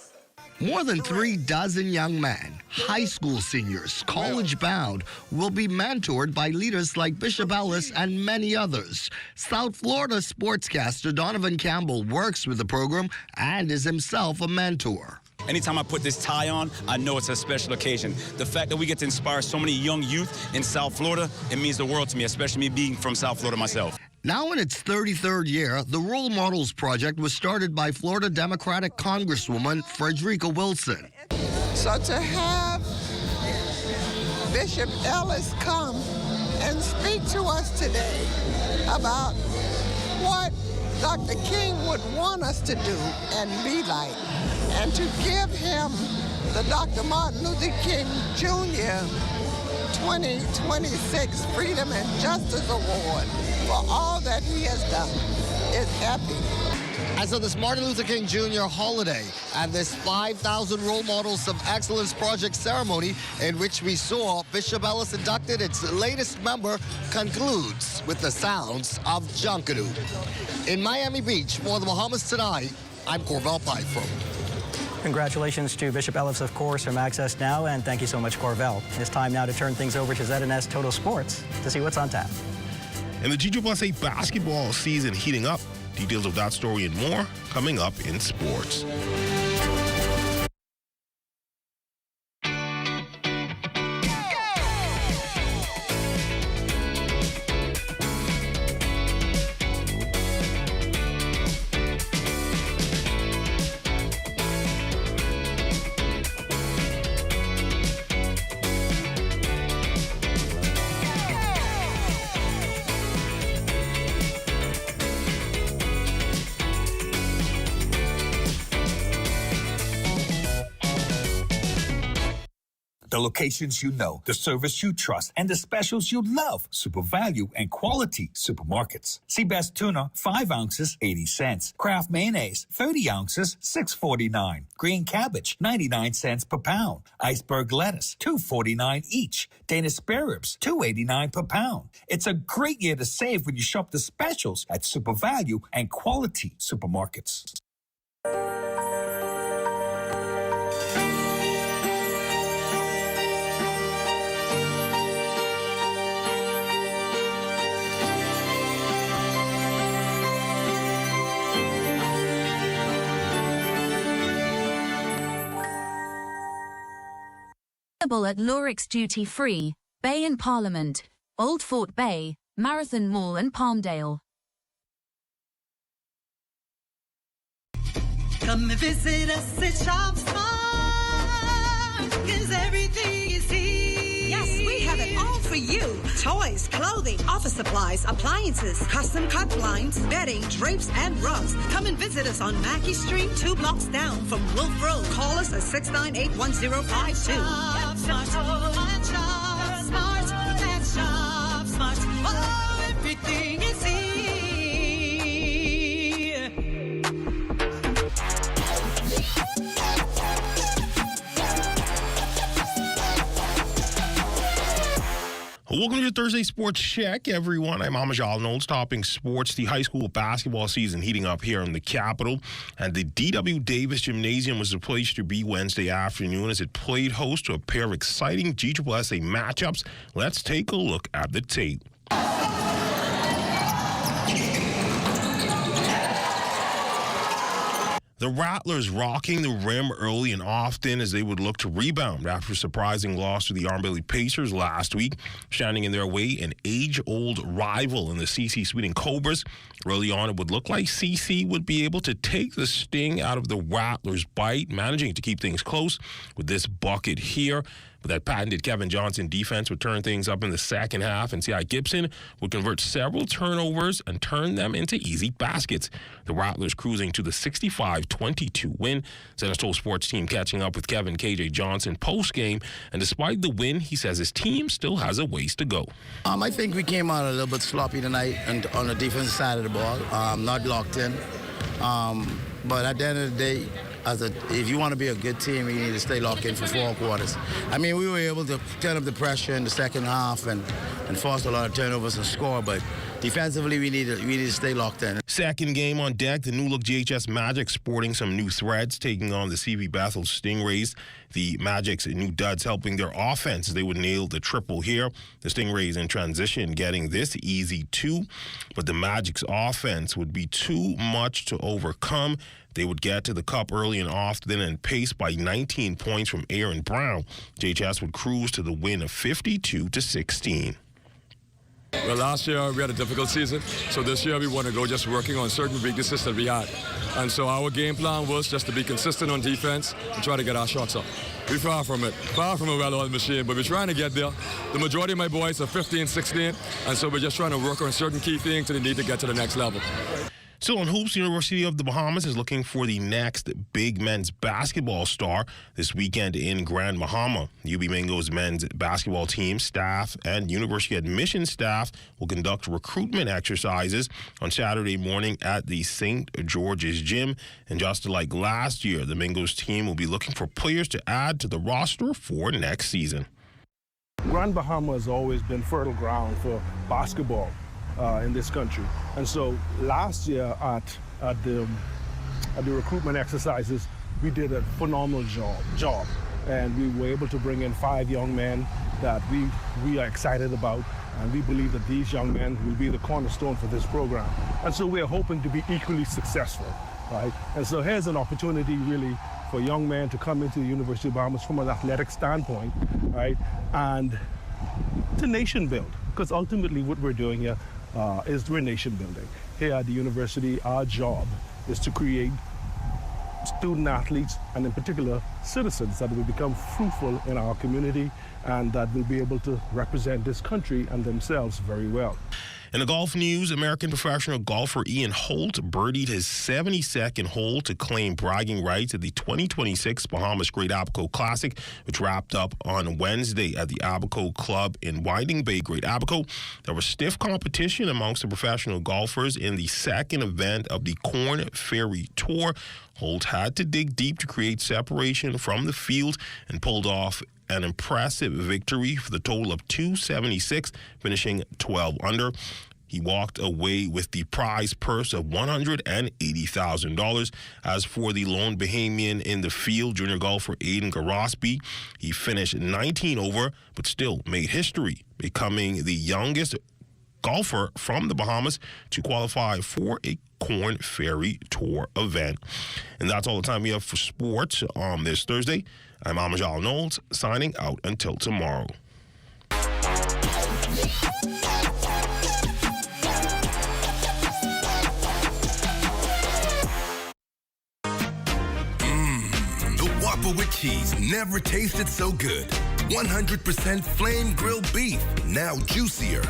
More than 36 young men, high school seniors, college-bound, will be mentored by leaders like Bishop Ellis and many others. South Florida sportscaster Donovan Campbell works with the program and is himself a mentor. Anytime I put this tie on, I know it's a special occasion. The fact that we get to inspire so many young youth in South Florida, it means the world to me, especially me being from South Florida myself. Now in its 33rd year, the Role Models Project was started by Florida Democratic Congresswoman Frederica Wilson. So to have Bishop Ellis come and speak to us today about what Dr. King would want us to do and be like, and to give him the Dr. Martin Luther King Jr. 2026 Freedom and Justice Award for all that he has done is epic. And so this Martin Luther King Jr. holiday and this 5,000 Role Models of Excellence Project ceremony in which we saw Bishop Ellis inducted its latest member concludes with the sounds of Junkadoo. In Miami Beach for the Bahamas Tonight, I'm Corvell Pyfrom. Congratulations to Bishop Ellis, of course, from Access Now, and thank you so much, Corvell. It's time now to turn things over to ZNS Total Sports to see what's on tap. And the GSSA basketball season heating up. Details of that story and more coming up in sports. The locations you know, the service you trust, and the specials you love. Super value and quality supermarkets. Seabass tuna, 5 ounces, 80 cents. Kraft mayonnaise, 30 ounces, $6.49. Green cabbage, 99 cents per pound. Iceberg lettuce, $2.49 each. Danish spare ribs, $2.89 per pound. It's a great year to save when you shop the specials at Super Value and Quality Supermarkets. At Lorix Duty Free, Bay and Parliament, Old Fort Bay, Marathon Mall and Palmdale. Come and visit us at Shop Smart, 'cause everything is here. Yes, we have it all for you. Toys, clothing, office supplies, appliances, custom cut blinds, bedding, drapes, and rugs. Come and visit us on Mackey Street, 2 blocks down from Wolf Road. Call us at 698-1052. Shop Smart, Shop Smart, at Shop Smart. Oh, everything is here. Welcome to your Thursday Sports Check, everyone. I'm Amajal Knowles, topping sports. The high school basketball season heating up here in the capital, and the D.W. Davis Gymnasium was the place to be Wednesday afternoon as it played host to a pair of exciting GSSA matchups. Let's take a look at the tape. The Rattlers rocking the rim early and often as they would look to rebound after a surprising loss to the Armbelly Pacers last week, standing in their way an age-old rival in the CC Sweden Cobras. Early on, it would look like CC would be able to take the sting out of the Rattlers' bite, managing to keep things close with this bucket here. But that patented Kevin Johnson defense would turn things up in the second half, and C.I. Gibson would convert several turnovers and turn them into easy baskets. The Rattlers cruising to the 65-22 win. Zenistol sports team catching up with Kevin K.J. Johnson post-game, and despite the win, he says his team still has a ways to go. I think we came out a little bit sloppy tonight and on the defensive side of the ball, not locked in. But at the end of the day, if you want to be a good team, you need to stay locked in for 4 quarters. I mean, we were able to turn up the pressure in the second half and force a lot of turnovers and score, but defensively, we need to stay locked in. Second game on deck, the new-look JHS Magic sporting some new threads, taking on the CV Bethel Stingrays. The Magic's new duds helping their offense. They would nail the triple here. The Stingrays in transition getting this easy too, but the Magic's offense would be too much to overcome. They would get to the cup early and often and paced by 19 points from Aaron Brown. JHS would cruise to the win of 52-16. Well, last year we had a difficult season, so this year we want to go just working on certain weaknesses that we had. And so our game plan was just to be consistent on defense and try to get our shots up. We're far from it, far from a well-oiled machine, but we're trying to get there. The majority of my boys are 15, 16, and so we're just trying to work on certain key things and they need to get to the next level. Still on hoops, the University of the Bahamas is looking for the next big men's basketball star this weekend in Grand Bahama. UB Mingo's men's basketball team, staff, and university admission staff will conduct recruitment exercises on Saturday morning at the St. George's Gym. And just like last year, the Mingo's team will be looking for players to add to the roster for next season. Grand Bahama has always been fertile ground for basketball in this country. And so last year at the recruitment exercises, we did a phenomenal job. And we were able to bring in 5 young men that we are excited about. And we believe that these young men will be the cornerstone for this program. And so we're hoping to be equally successful, right? And so here's an opportunity really for young men to come into the University of Bahamas from an athletic standpoint, right? And to nation build, because ultimately what we're doing here is we're nation building. Here at the university, our job is to create student athletes and in particular citizens that will become fruitful in our community and that will be able to represent this country and themselves very well. In the golf news, American professional golfer Ian Holt birdied his 72nd hole to claim bragging rights at the 2026 Bahamas Great Abaco Classic, which wrapped up on Wednesday at the Abaco Club in Winding Bay, Great Abaco. There was stiff competition amongst the professional golfers in the second event of the Corn Ferry Tour. Holt had to dig deep to create separation from the field and pulled off an impressive victory for the total of 276, finishing 12 under. He walked away with the prize purse of $180,000. As for the lone Bahamian in the field, junior golfer Aiden Garosby, he finished 19 over, but still made history, becoming the youngest golfer from the Bahamas to qualify for a Corn Ferry Tour event. And that's all the time we have for sports on this Thursday. I'm Amajal Knowles, signing out until tomorrow. The Whopper with cheese never tasted so good. 100% flame grilled beef, now juicier.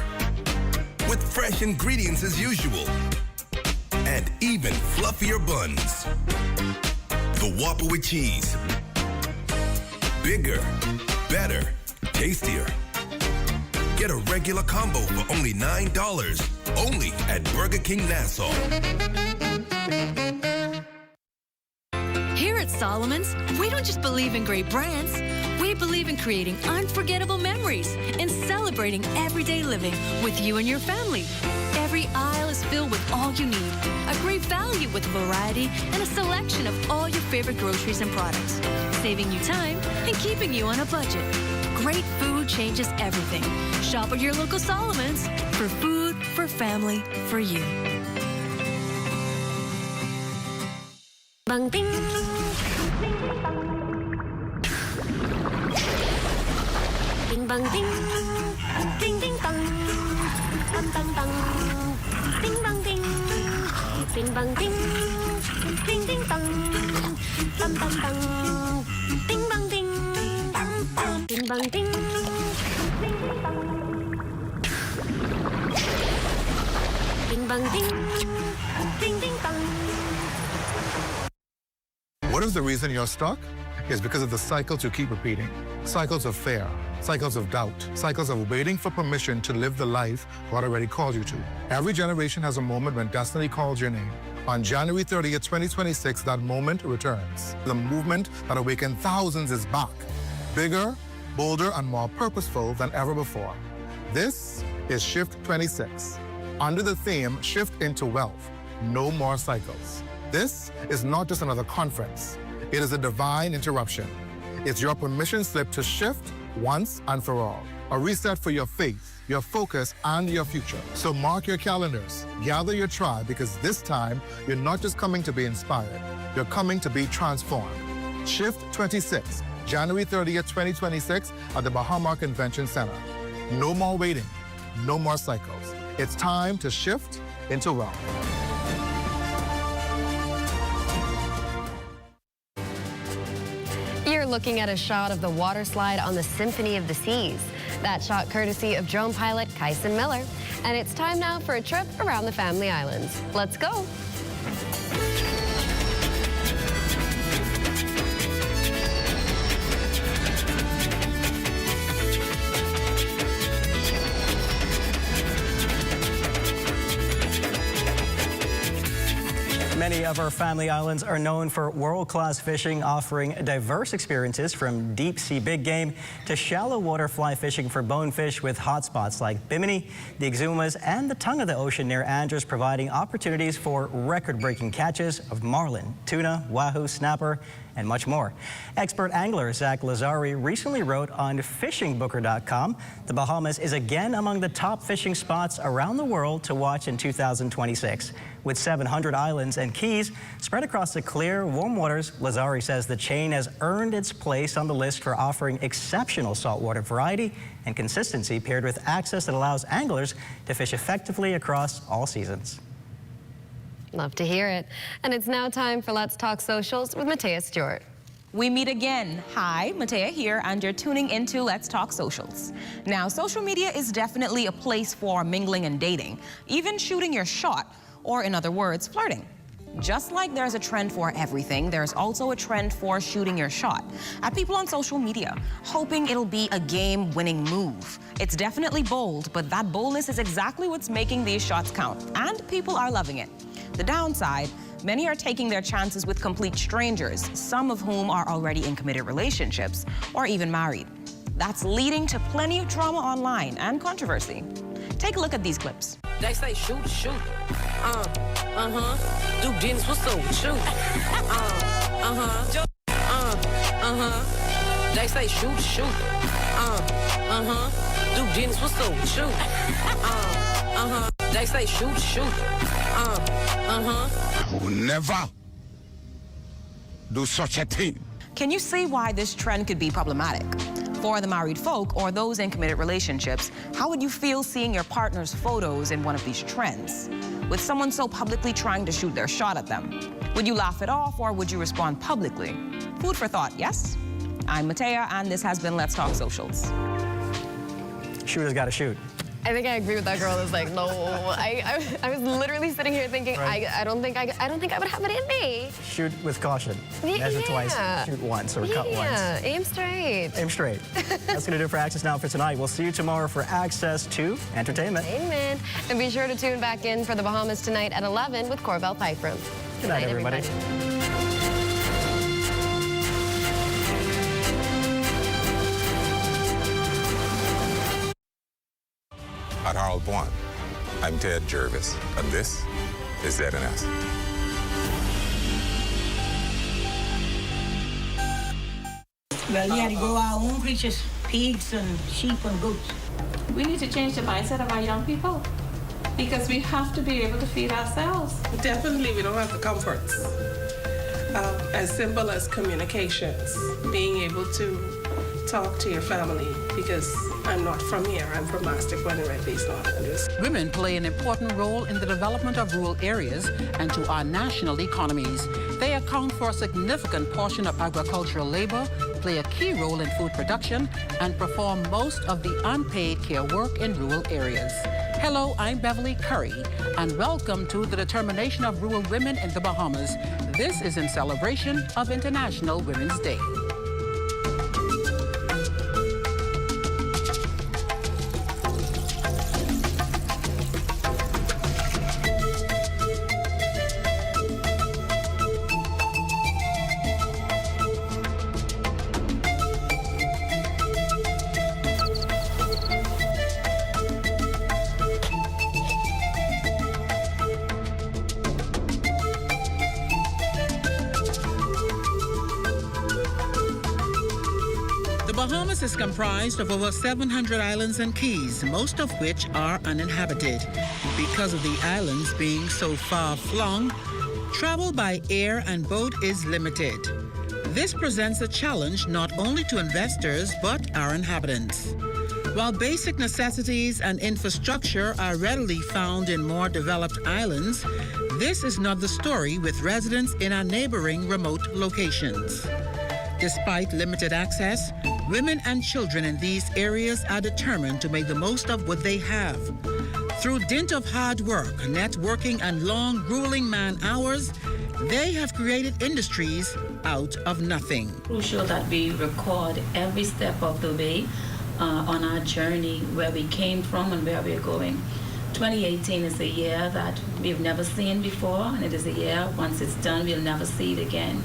With fresh ingredients as usual. And even fluffier buns. The Whopper with cheese. Bigger, better, tastier. Get a regular combo for only $9. Only at Burger King Nassau. Here at Solomon's, we don't just believe in great brands. We believe in creating unforgettable memories and celebrating everyday living with you and your family. Every aisle is filled with all you need. A great value with variety and a selection of all your favorite groceries and products. Saving you time and keeping you on a budget. Great food changes everything. Shop at your local Solomon's for food, for family, for you. Bang ding. Ding bang ding. Ding ding dong. Bang bang bang. Ding bang ding. Ding bang ding. Ding ding dong. Bang bang bang. Ding bang ding. Ding bang ding. Ding bang ding. Ding ding dong. What is the reason you're stuck? It's because of the cycles you keep repeating. Cycles of fear, cycles of doubt, cycles of waiting for permission to live the life God already called you to. Every generation has a moment when destiny calls your name. On January 30th, 2026, that moment returns. The movement that awakened thousands is back. Bigger, bolder, and more purposeful than ever before. This is Shift 26. Under the theme, Shift into Wealth, No More Cycles. This is not just another conference. It is a divine interruption. It's your permission slip to shift once and for all. A reset for your faith, your focus, and your future. So mark your calendars, gather your tribe, because this time, you're not just coming to be inspired, you're coming to be transformed. Shift 26, January 30th, 2026 at the Bahamas Convention Center. No more waiting, no more cycles. It's time to shift into wealth. You're looking at a shot of the water slide on the Symphony of the Seas. That shot courtesy of drone pilot Kyson Miller. And it's time now for a trip around the Family Islands. Let's go. Many of our family islands are known for world-class fishing, offering diverse experiences from deep-sea big game to shallow water fly fishing for bonefish, with hotspots like Bimini, the Exumas, and the tongue of the ocean near Andros providing opportunities for record-breaking catches of marlin, tuna, wahoo, snapper, and much more. Expert angler Zach Lazari recently wrote on fishingbooker.com, the Bahamas is again among the top fishing spots around the world to watch in 2026. With 700 islands and keys spread across the clear, warm waters, Lazari says the chain has earned its place on the list for offering exceptional saltwater variety and consistency, paired with access that allows anglers to fish effectively across all seasons. Love to hear it. And it's now time for Let's Talk Socials with Matea Stewart. We meet again. Hi, Matea here, and you're tuning into Let's Talk Socials. Now, social media is definitely a place for mingling and dating, even shooting your shot, or in other words, flirting. Just like there's a trend for everything, there's also a trend for shooting your shot at people on social media, hoping it'll be a game-winning move. It's definitely bold, but that boldness is exactly what's making these shots count, and people are loving it. The downside, many are taking their chances with complete strangers, some of whom are already in committed relationships or even married. That's leading to plenty of drama online and controversy. Take a look at these clips. They say shoot, shoot. Do business, what's up with you? They say shoot, shoot. Do business, what's up with you? They say shoot, shoot. I will never do such a thing. Can you see why this trend could be problematic? For the married folk or those in committed relationships, how would you feel seeing your partner's photos in one of these trends? With someone so publicly trying to shoot their shot at them? Would you laugh it off or would you respond publicly? Food for thought, yes? I'm Matea, and this has been Let's Talk Socials. Shooter's got to shoot. I think I agree with that girl. It's like, no, I was literally sitting here thinking, Right. I don't think I would have it in me. Shoot with caution. Measure twice, shoot once, or cut once. Yeah, aim straight. Aim straight. That's going to do it for Access Now for tonight. We'll see you tomorrow for Access to Entertainment. Amen. And be sure to tune back in for the Bahamas tonight at 11 with Corbell Pythram. Good night, everybody. At Harold One, I'm Ted Jervis, and this is ZNS. Well, we had to grow our own creatures, pigs and sheep and goats. We need to change the mindset of our young people because we have to be able to feed ourselves. Definitely, we don't have the comforts. As simple as communications, being able to talk to your family, because I'm not from here, I'm from Mastic, Glen, and Red Base, North Andrews. Women play an important role in the development of rural areas and to our national economies. They account for a significant portion of agricultural labor, play a key role in food production, and perform most of the unpaid care work in rural areas. Hello, I'm Beverly Curry, and welcome to the Determination of Rural Women in the Bahamas. This is in celebration of International Women's Day. The Bahamas is comprised of over 700 islands and keys, most of which are uninhabited. Because of the islands being so far-flung, travel by air and boat is limited. This presents a challenge not only to investors, but our inhabitants. While basic necessities and infrastructure are readily found in more developed islands, this is not the story with residents in our neighboring remote locations. Despite limited access, women and children in these areas are determined to make the most of what they have. Through dint of hard work, networking, and long, grueling man hours, they have created industries out of nothing. Crucial that we record every step of the way on our journey, where we came from and where we're going. 2018 is a year that we've never seen before, and it is a year, once it's done, we'll never see it again.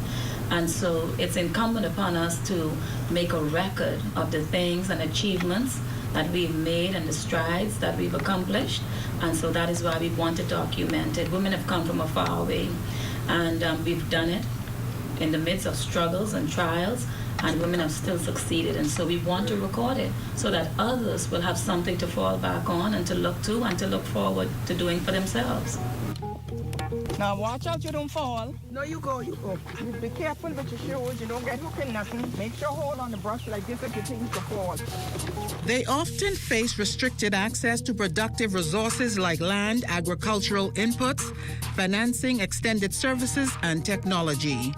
And so it's incumbent upon us to make a record of the things and achievements that we've made and the strides that we've accomplished. And so that is why we want to document it. Women have come from a far away, and we've done it in the midst of struggles and trials, and women have still succeeded. And so we want to record it so that others will have something to fall back on and to look to and to look forward to doing for themselves. Now watch out you don't fall. No, you go. You be careful with your shoes. You don't get hooked in nothing. Make sure hold on the brush like this if you think to fall. They often face restricted access to productive resources like land, agricultural inputs, financing, extended services, and technology.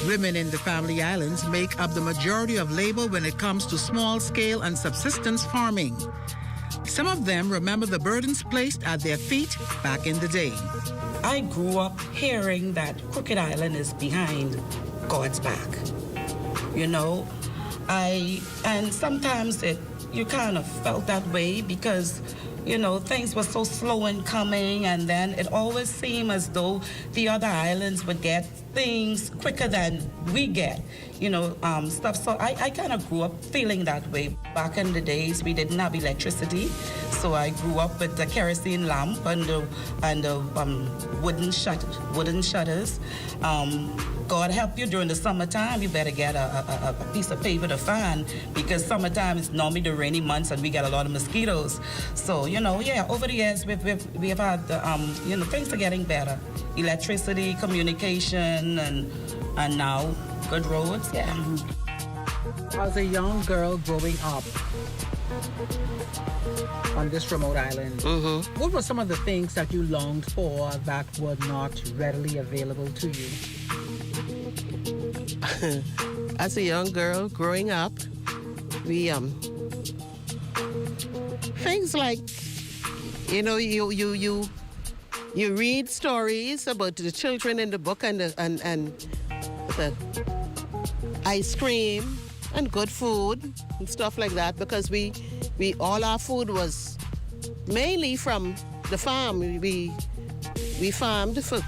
Women in the Family Islands make up the majority of labor when it comes to small-scale and subsistence farming. Some of them remember the burdens placed at their feet back in the day. I grew up hearing that Crooked Island is behind God's back. You know, and sometimes you kind of felt that way because, you know, things were so slow in coming, and then it always seemed as though the other islands would get things quicker than we get, you know, stuff. So I kind of grew up feeling that way. Back in the days, we didn't have electricity, so I grew up with the kerosene lamp and the wooden shutters. God help you during the summertime, you better get a piece of paper to fan, because summertime is normally the rainy months and we get a lot of mosquitoes. So, you know, yeah, over the years we've had, you know, things are getting better. Electricity, communication, and now good roads, yeah. As a young girl growing up on this remote island, what were some of the things that you longed for that were not readily available to you? As a young girl growing up, we things like, you know, you read stories about the children in the book and the ice cream and good food and stuff like that, because we all our food was mainly from the farm. We farmed for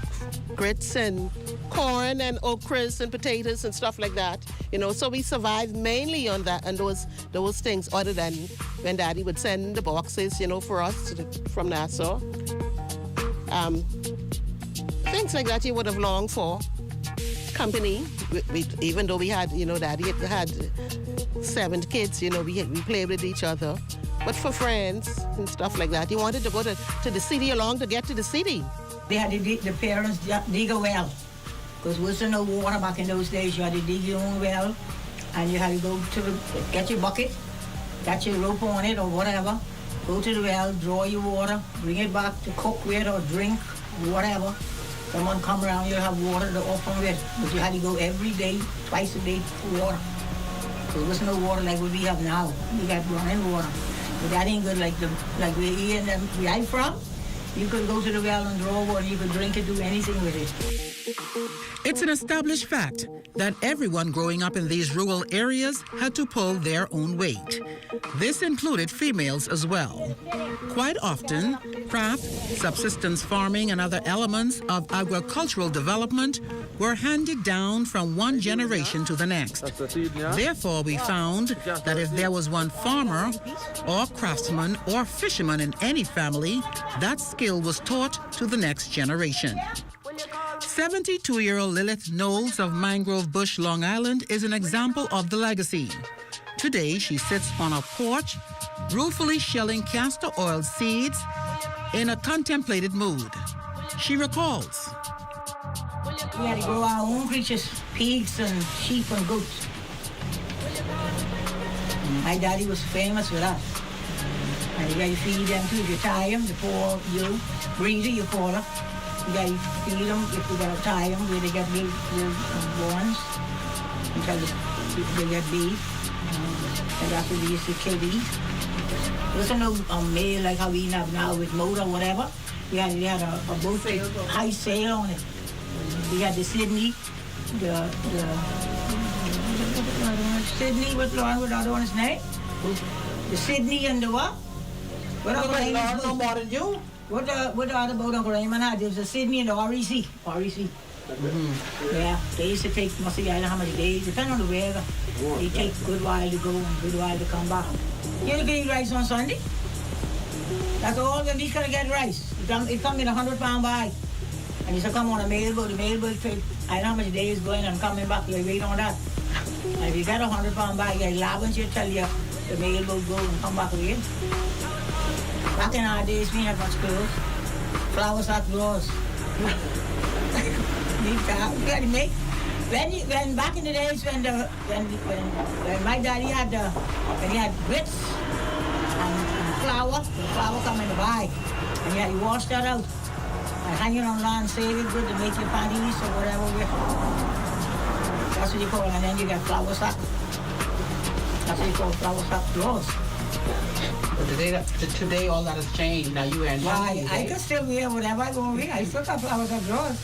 grits and corn and okras and potatoes and stuff like that, you know, so we survived mainly on that and those things, other than when Daddy would send the boxes, you know, for us from Nassau. Things like that you would have longed for. Company, even though we had, you know, Daddy had 7 kids, you know, we played with each other. But for friends and stuff like that, you wanted to go to the city along to get to the city. They had to the parents dig a well, because there was no water back in those days. You had to dig your own well, and you had to go get your bucket, got your rope on it or whatever, go to the well, draw your water, bring it back to cook with or drink, whatever. Someone come around, you'll have water to open with, but you had to go every day, twice a day for water. There was no water like what we have now. We got running water. But that ain't good like where I'm from. You could go to the well and draw water, you could drink it, do anything with it. It's an established fact that everyone growing up in these rural areas had to pull their own weight. This included females as well. Quite often, craft, subsistence farming, and other elements of agricultural development were handed down from one generation to the next. Therefore, we found that if there was one farmer or craftsman or fisherman in any family, that skill was taught to the next generation. 72-year-old Lilith Knowles of Mangrove Bush, Long Island, is an example of the legacy. Today, she sits on a porch, ruefully shelling castor oil seeds in a contemplative mood. She recalls. We had to grow our own creatures, pigs and sheep and goats. My daddy was famous with us. And you got to feed them too. If you tie them, the poor breeder, you call her. You got to feed them, if you got to tie them, where they get big ones, until they get big. And after we used to kill these. There wasn't no mail like how we have now with motor or whatever. We had a boat with high sail on it. We had the Sydney, Sydney, what's the other one's name? The Sydney and the what? What Uncle Raymond no more than you? What the other boat Uncle Raymond had? There was the Sydney and the REC. Yeah, they used to take, must have, I don't know how many days, depending on the weather. They take a good while to go and a good while to come back. You only get rice on Sunday. That's all when we could get rice. It come in a 100-pound bag. And it used to come on a mail boat. The mail boat take, I don't know how many days going and coming back. You wait on that. And if you got a 100-pound bag, you allowance, you tell you the mail boat go and come back again. Back in our days, we had much clothes. Flowers at drawers. You got to make. When back in the days when my daddy had when he had grits and flour, the flour come in the bag, and you had to wash that out and hang it on land, save it good to make your panties or whatever. That's what you call it, and then you get flour sack. That's what you call flour sack drawers. But today all that has changed. Now you and I can still wear whatever I go wear. I still got flour sack drawers.